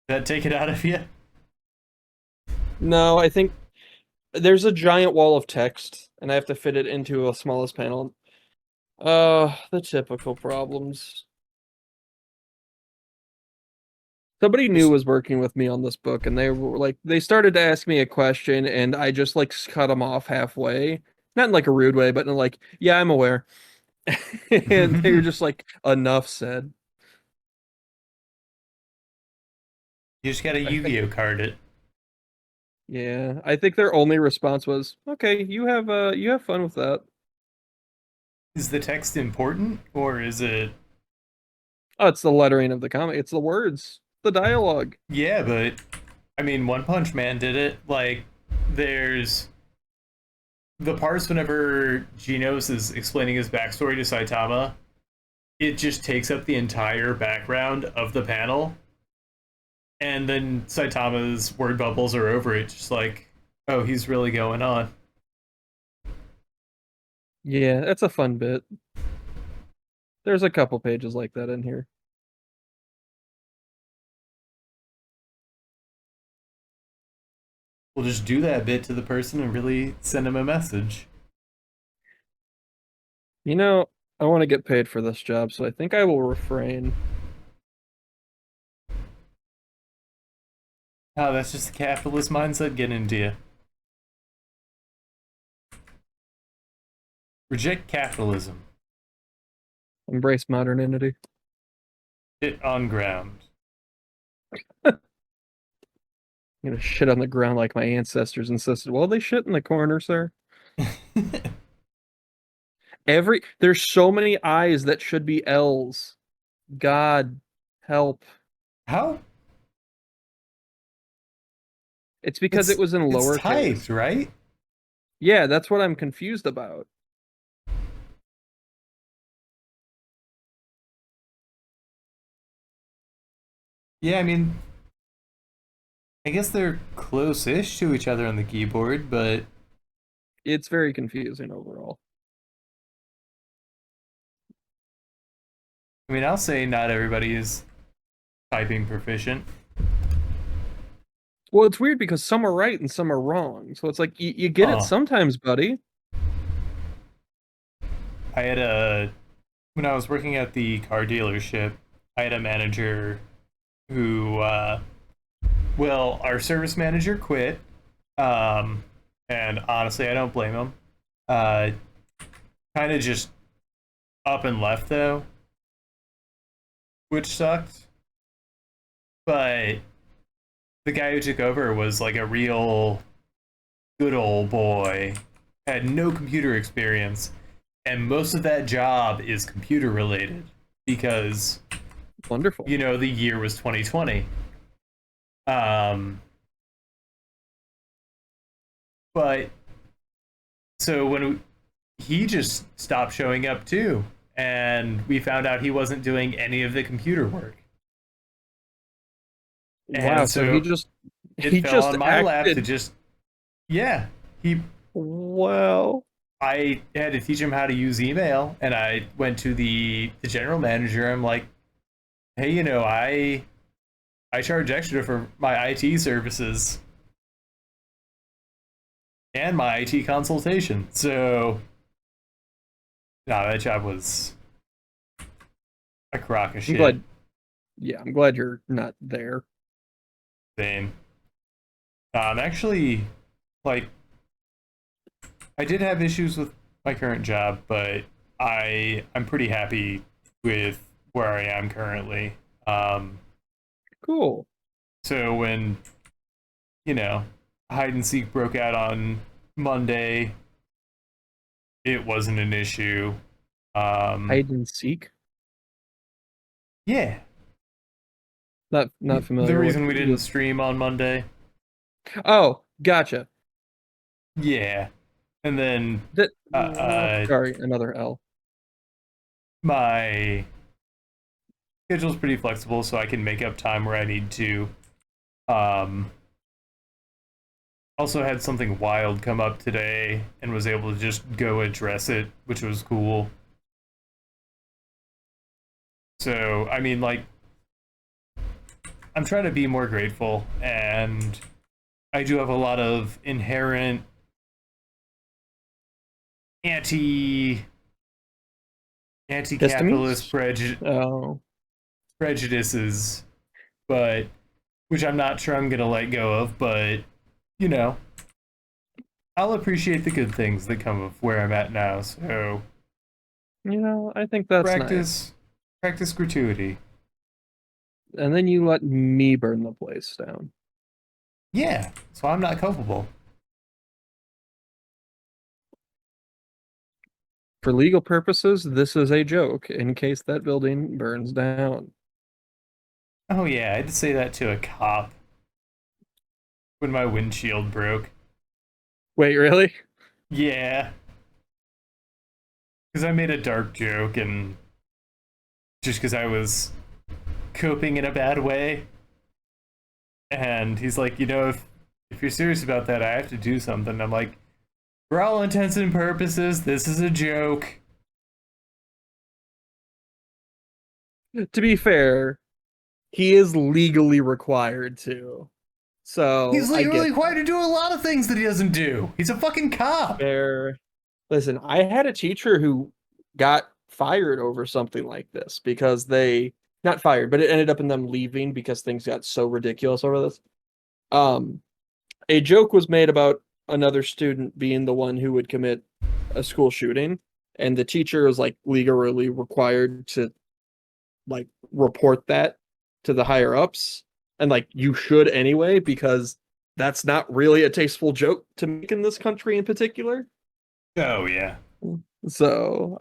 That take it out of you? No, I think there's a giant wall of text, and I have to fit it into a smallest panel. The typical problems. Somebody new Just was working with me on this book, and they were like, they started to ask me a question, and I just like cut them off halfway. Not in like a rude way, but in like, yeah, I'm aware. And they were you just like, enough said. just gotta I think, Yu-Gi-Oh card it. yeah, I think their only response was, okay, you have fun with that. Is the text important or is it? Oh, it's the lettering of the comic. It's the words, the dialogue. Yeah, but I mean, One Punch Man did it. Like, there's the parts whenever Genos is explaining his backstory to Saitama, it just takes up the entire background of the panel, and then Saitama's word bubbles are over it, just like, oh, he's really going on. Yeah, that's a fun bit. There's a couple pages like that in here. We'll just do that bit to the person and really send him a message. You know, I want to get paid for this job, so I think I will refrain. Oh, that's just the capitalist mindset getting into you. Reject capitalism. Embrace modernity. Shit on ground. I'm gonna shit on the ground like my ancestors insisted. Well, they shit in the corner, sir. There's so many I's that should be L's. God help. How? It's because it It's was in it's typed, lowercase. right? Yeah, that's what I'm confused about. Yeah, I mean, I guess they're close-ish to each other on the keyboard, but It's very confusing overall. I mean, I'll say not everybody is typing proficient. Well, it's weird because some are right and some are wrong. So it's like you get it Uh, sometimes, buddy. I had a when I was working at the car dealership, I had a manager who, well, our service manager quit, um, and honestly, I don't blame him. Uh, Kind of just up and left though, which sucked. But the guy who took over was like a real good old boy, had no computer experience, and most of that job is computer related because Wonderful. the year was 2020. Um, but so he just stopped showing up too, and we found out he wasn't doing any of the computer work, Wow. and So he so just it he fell just on my lap to acted. just yeah he Wow. I had to teach him how to use email, and I went to the general manager. I'm like, hey, I charge extra for my IT services and my IT consultation. So, no, that job was a crock of I'm shit. glad. Yeah, I'm glad you're not there. Same. Actually, like, I did have issues with my current job, but I'm pretty happy with where I am currently. Um, Cool. so when you know hide and seek broke out on Monday, it wasn't an issue. Hide and seek. Yeah, Not the familiar with reason we didn't with. stream on Monday. Oh, gotcha. Yeah, and then That. uh, Sorry, another L. my schedule's pretty flexible, so I can make up time where I need to. Um, Also had something wild come up today and was able to just go address it, which was cool. So, I mean, like, I'm trying to be more grateful, and I do have a lot of inherent anti anti-capitalist Histamines. Oh, prejudices, but which I'm not sure I'm gonna let go of. But you know, I'll appreciate the good things that come of where I'm at now. So I think that's nice. practice, practice gratuity. And then you let me burn the place down. Yeah, so I'm not culpable. For legal purposes, this is a joke in case that building burns down. Oh yeah, I had to say that to a cop when my windshield broke. Wait, really? Yeah, because I made a dark joke and just because I was coping in a bad way. And he's like, if you're serious about that, I have to do something. I'm like, for all intents and purposes, this is a joke. To be fair, he is legally required to. So He's I legally get required that. to do a lot of things that he doesn't do. He's a fucking cop. Fair. Listen, I had a teacher who got fired over something like this because they not fired, but it ended up in them leaving because things got so ridiculous over this. Um, a joke was made about another student being the one who would commit a school shooting, and the teacher was like legally required to like report that to the higher ups, and like you should anyway because that's not really a tasteful joke to make in this country in particular. Oh yeah. So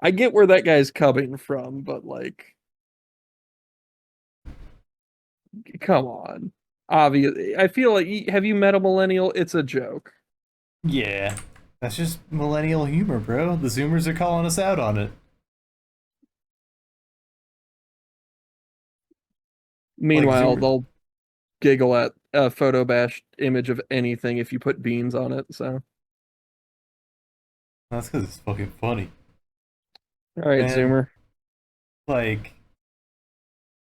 I get where that guy's coming from, but like come on. Obviously, I feel like have you met a millennial? It's a joke. Yeah. That's just millennial humor, bro. The Zoomers are calling us out on it. Like Meanwhile, Zoomer. they'll giggle at a photo bash image of anything if you put beans on it. So, That's because it's fucking funny. all right, And Zoomer. like,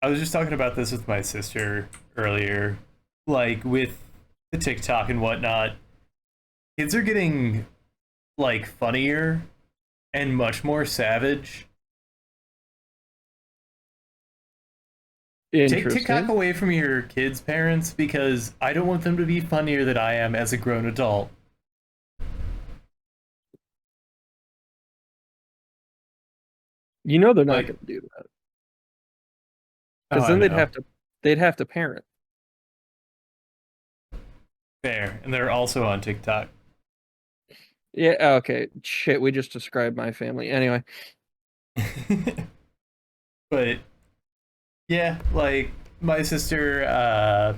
I was just talking about this with my sister earlier. like with the TikTok and whatnot, kids are getting like funnier and much more savage. Take TikTok Interesting. away from your kids' parents because I don't want them to be funnier than I am as a grown adult. You know they're not Like, going to do that oh, because I then know. they'd have to parent. Fair. And they're also on TikTok. Yeah, okay. Shit, we just described my family. Anyway, But yeah, like my sister,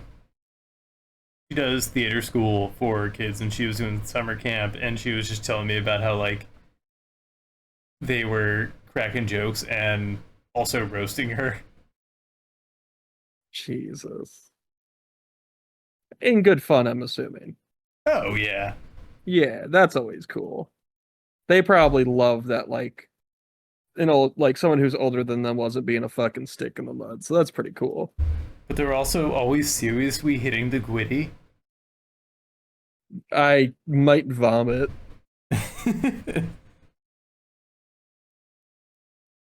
she does theater school for kids and she was doing summer camp and she was just telling me about how like they were cracking jokes and also roasting her. Jesus. In good fun, I'm assuming. Oh yeah. Yeah, that's always cool. They probably love that, like, like someone who's older than them wasn't being a fucking stick in the mud. So that's pretty cool. But they're also always seriously hitting the gwitty. I might vomit.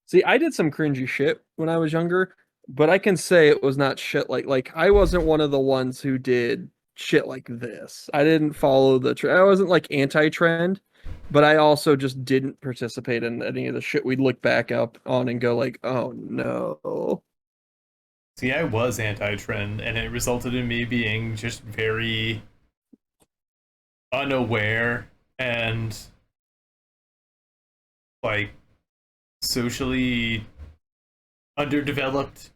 See, I did some cringy shit when I was younger, but I can say it was not shit like I wasn't one of the ones who did shit like this. I didn't follow the trend. I wasn't like anti-trend, but I also just didn't participate in any of the shit we'd look back up on and go like, "Oh no." See, I was anti-trend, and it resulted in me being just very unaware and like socially underdeveloped.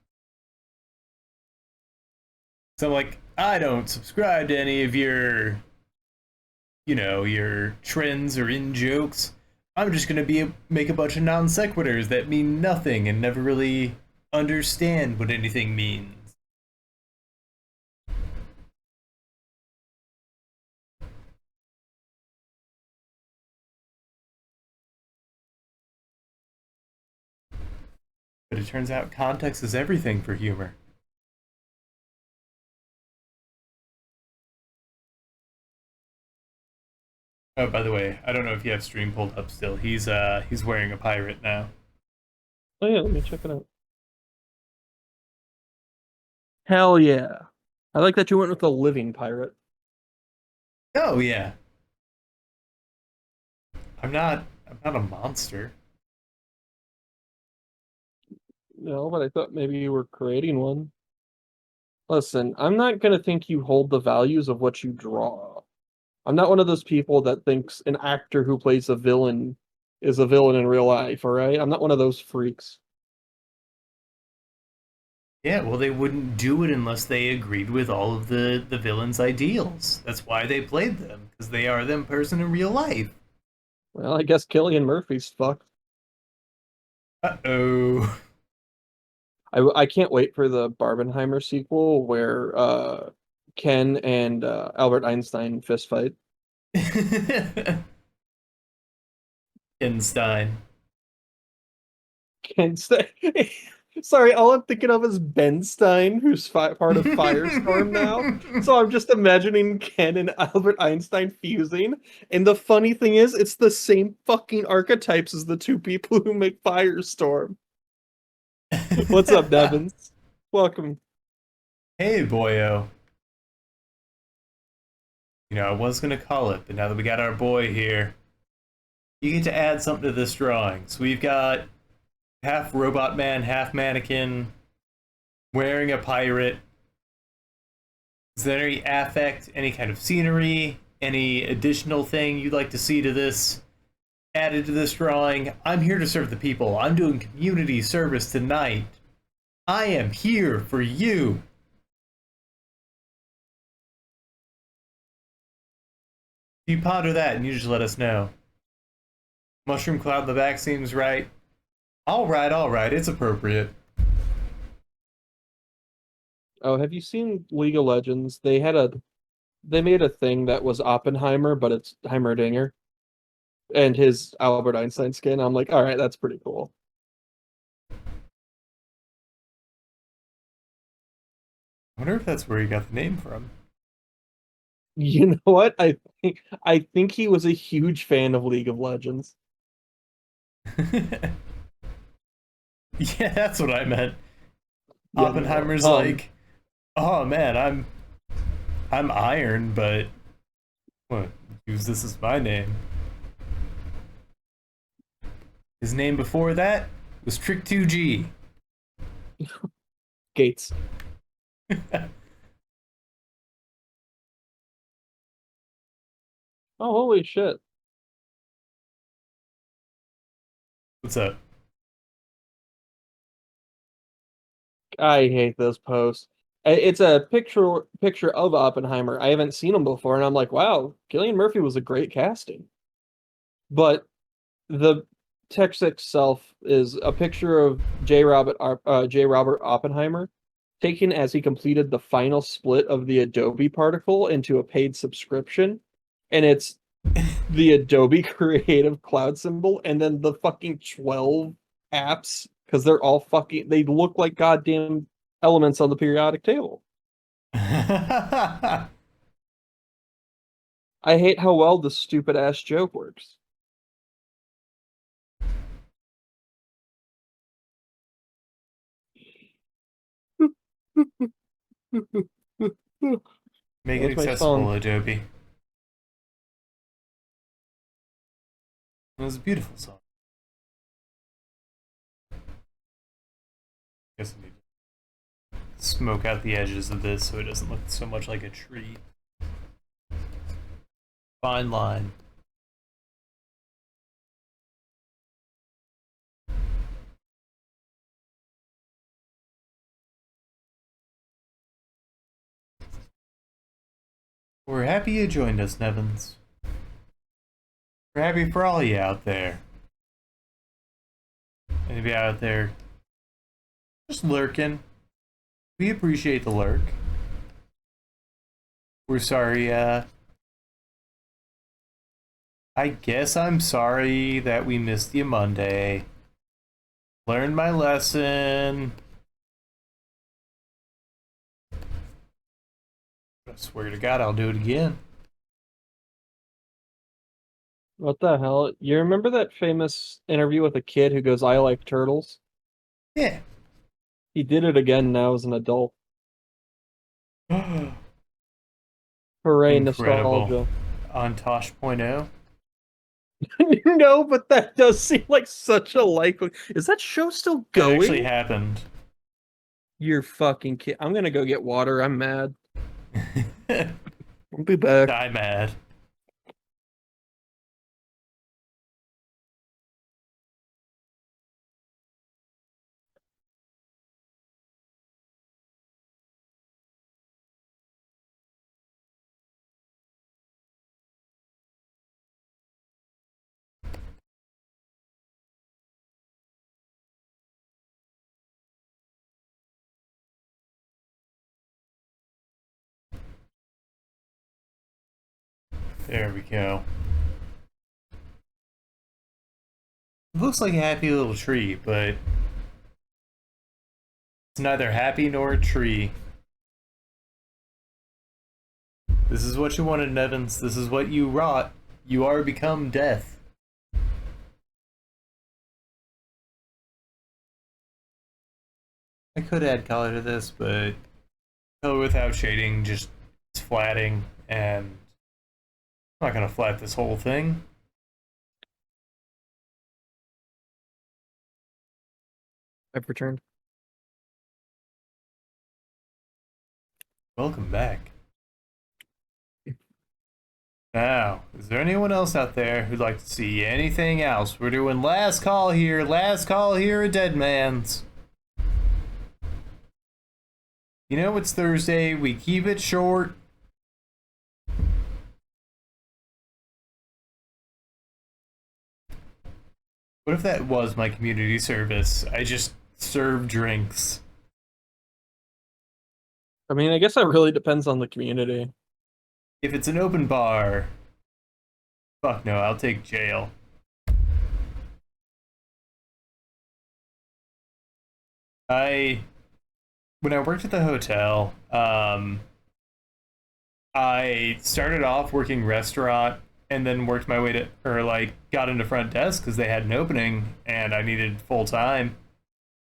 So I'm like, I don't subscribe to any of your, your trends or in jokes. I'm just gonna make a bunch of non sequiturs that mean nothing and never really understand what anything means. But it turns out context is everything for humor. Oh, by the way, I don't know if you have stream pulled up still. He's wearing a pirate now. Oh yeah, let me check it out. Hell yeah. I like that you went with a living pirate. Oh yeah. I'm not a monster. No, but I thought maybe you were creating one. Listen, I'm not gonna think you hold the values of what you draw. I'm not one of those people that thinks an actor who plays a villain is a villain in real life, all right? I'm not one of those freaks. Yeah, well, they wouldn't do it unless they agreed with all of the villain's ideals. That's why they played them, because they are them person in real life. Well, I guess Killian Murphy's fucked. Uh-oh. I can't wait for the Barbenheimer sequel where Ken and Albert Einstein fist fight. Einstein. Ken Stein. Sorry, all I'm thinking of is Ben Stein, who's part of Firestorm now. So I'm just imagining Ken and Albert Einstein fusing. And the funny thing is, it's the same fucking archetypes as the two people who make Firestorm. What's up, Devins? Welcome. Hey, boyo. I was gonna call it, but now that we got our boy here, you get to add something to this drawing. So we've got half robot man, half mannequin, wearing a pirate. Is there any affect, any kind of scenery, any additional thing you'd like to see to this added to this drawing? I'm here to serve the people. I'm doing community service tonight. I am here for you. You ponder that and you just let us know. Mushroom cloud in the back seems right. All right, it's appropriate. Oh, have you seen League of Legends? They made a thing that was Oppenheimer, but it's Heimerdinger and his Albert Einstein skin. I'm like, all right, that's pretty cool. I wonder if that's where you got the name from. You know what? I think he was a huge fan of League of Legends. Yeah, that's what I meant. Yeah, no. Oppenheimer's like, oh man, I'm Iron, but what? Use this as my name. His name before that was Trick 2G. Gates. Oh, holy shit. What's up? I hate this post. It's a picture of Oppenheimer. I haven't seen him before, and I'm like, wow, Cillian Murphy was a great casting. But the text itself is a picture of J. Robert Oppenheimer taken as he completed the final split of the Adobe particle into a paid subscription, and it's the Adobe Creative Cloud symbol, and then the fucking 12 apps because they're all fucking they look like goddamn elements on the periodic table. I hate how well this stupid ass joke works. Make it That's my song. accessible, Adobe. It was a beautiful song. Guess I need to smoke out the edges of this so it doesn't look so much like a tree. Fine line. We're happy you joined us, Nevins. We're happy for all you out there. Maybe out there just lurking. We appreciate the lurk. We're sorry, I guess I'm sorry that we missed you Monday. Learned my lesson. I swear to God, I'll do it again. What the hell? You remember that famous interview with a kid who goes, "I like turtles"? Yeah. He did it again now as an adult. Hooray, Incredible. nostalgia. On Tosh.0. No, but that does seem like such a likely. Is that show still It actually going? happened. You're fucking kid. I'm gonna go get water. I'm mad. Die I'll be back. mad. There we go. It looks like a happy little tree, but it's neither happy nor a tree. This is what you wanted, Nevins. This is what you wrought. You are become death. I could add color to this, but color without shading just is flatting, and I'm not gonna flat this whole thing. I've returned. Welcome back. Now, is there anyone else out there who'd like to see anything else? We're doing last call here at Dead Man's. You know, it's Thursday, we keep it short. What if that was my community service? I just serve drinks. I mean, I guess that really depends on the community. If it's an open bar, fuck no, I'll take jail. I when I worked at the hotel, I started off working restaurant and then worked my way to, or like got into front desk because they had an opening and I needed full time.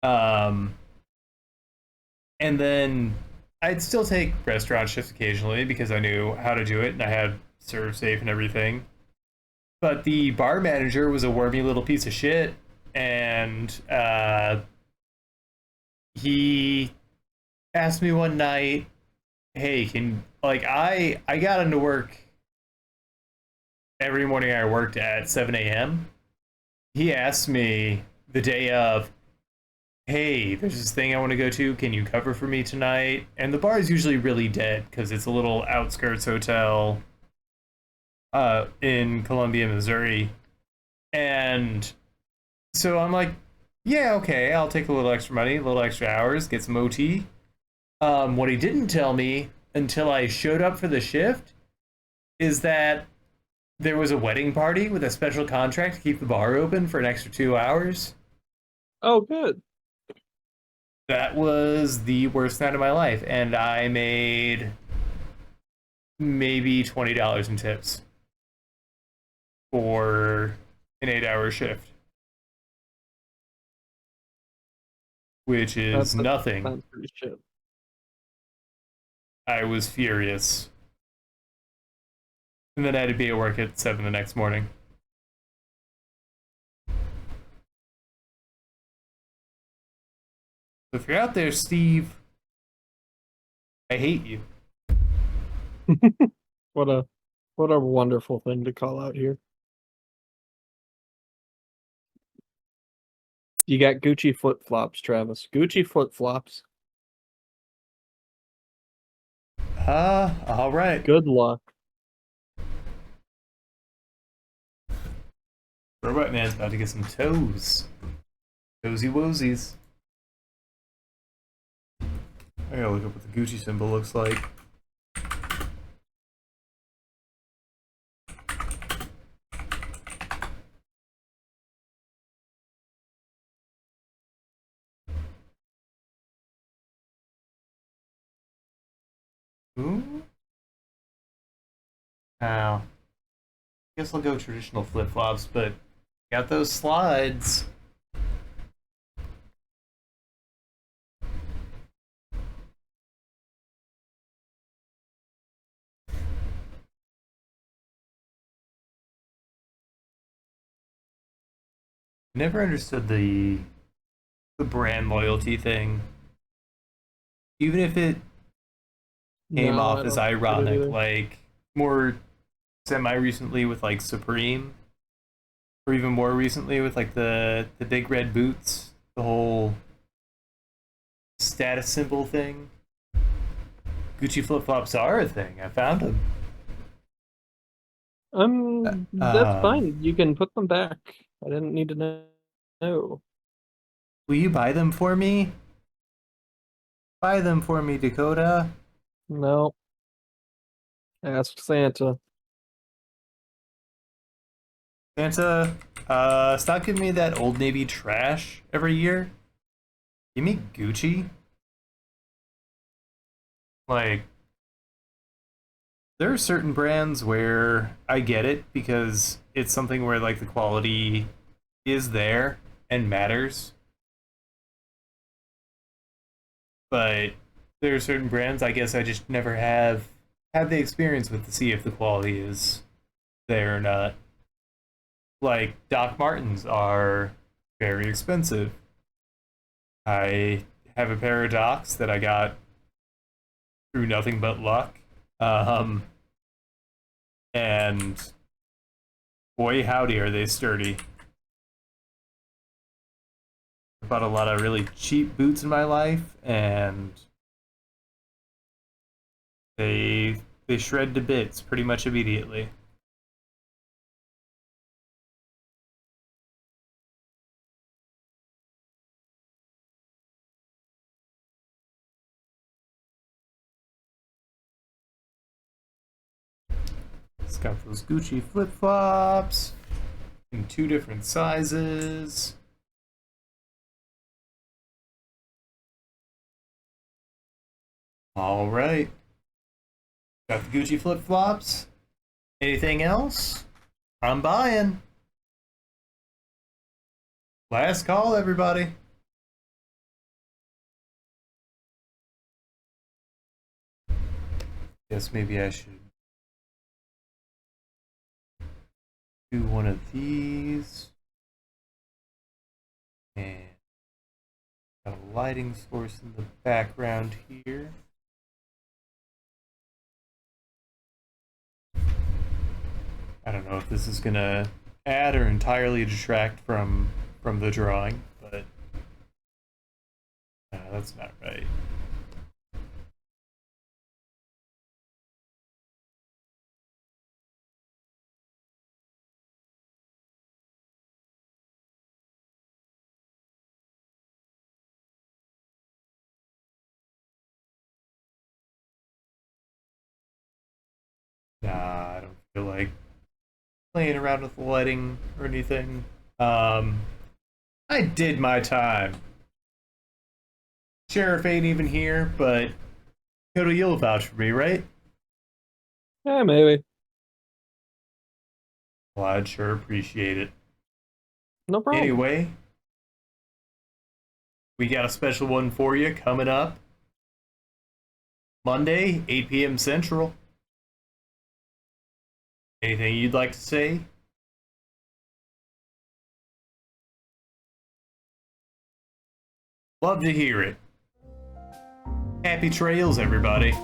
Um, and then I'd still take restaurant shifts occasionally because I knew how to do it and I had serve safe and everything. But the bar manager was a wormy little piece of shit, and he asked me one night, "Hey, can like I got into work every morning. I worked at 7 a.m. He asked me the day of, "Hey, there's this thing I want to go to. Can you cover for me tonight?" And the bar is usually really dead because it's a little outskirts hotel in Columbia, Missouri. And so I'm like, yeah, okay, I'll take a little extra money, a little extra hours, get some OT. What he didn't tell me until I showed up for the shift is that there was a wedding party with a special contract to keep the bar open for an extra 2 hours. Oh, good. That was the worst night of my life, and I made maybe $20 in tips for an 8 hour shift, which is That nothing. sounds pretty shit. I was furious. And then I had to be at work at 7 the next morning. So if you're out there, Steve, I hate you. What a what a wonderful thing to call out here. You got Gucci flip flops, Travis. Gucci flip flops. All right. Good luck. Robot Man's about to get some toes. Toesy woesies. I gotta look up what the Gucci symbol looks like. Ooh. Now, guess I'll go traditional flip flops, but got those slides. Never understood the brand loyalty thing. Even if it came No, off I as don't get it ironic, either. like more semi recently with like Supreme, or even more recently with like the big red boots, the whole status symbol thing. Gucci flip flops are a thing. I found them. That's fine. You can put them back. I didn't need to know. Will you buy them for me? Buy them for me, Dakota. No, ask Santa. Santa, stop giving me that Old Navy trash every year. Give me Gucci. Like, there are certain brands where I get it because it's something where like the quality is there and matters. But there are certain brands I guess I just never have had the experience with to see if the quality is there or not. Like Doc Martens are very expensive. I have a pair of Docs that I got through nothing but luck. Um, and boy, howdy, are they sturdy. I bought a lot of really cheap boots in my life, and they shred to bits pretty much immediately. It's got those Gucci flip flops in two different sizes. All right. Got the Gucci flip flops. Anything else? I'm buying. Last call, everybody. Guess maybe I should do one of these. And got a lighting source in the background here. I don't know if this is gonna add or entirely detract from the drawing, but that's not right. Nah, I don't feel like playing around with the lighting or anything. I did my time. Sheriff ain't even here, but Dakota, you'll vouch for me, right? Yeah, maybe. Well, I'd sure appreciate it. No problem. Anyway, we got a special one for you coming up Monday, 8 p.m. Central. Anything you'd like to say? Love to hear it. Happy trails, everybody.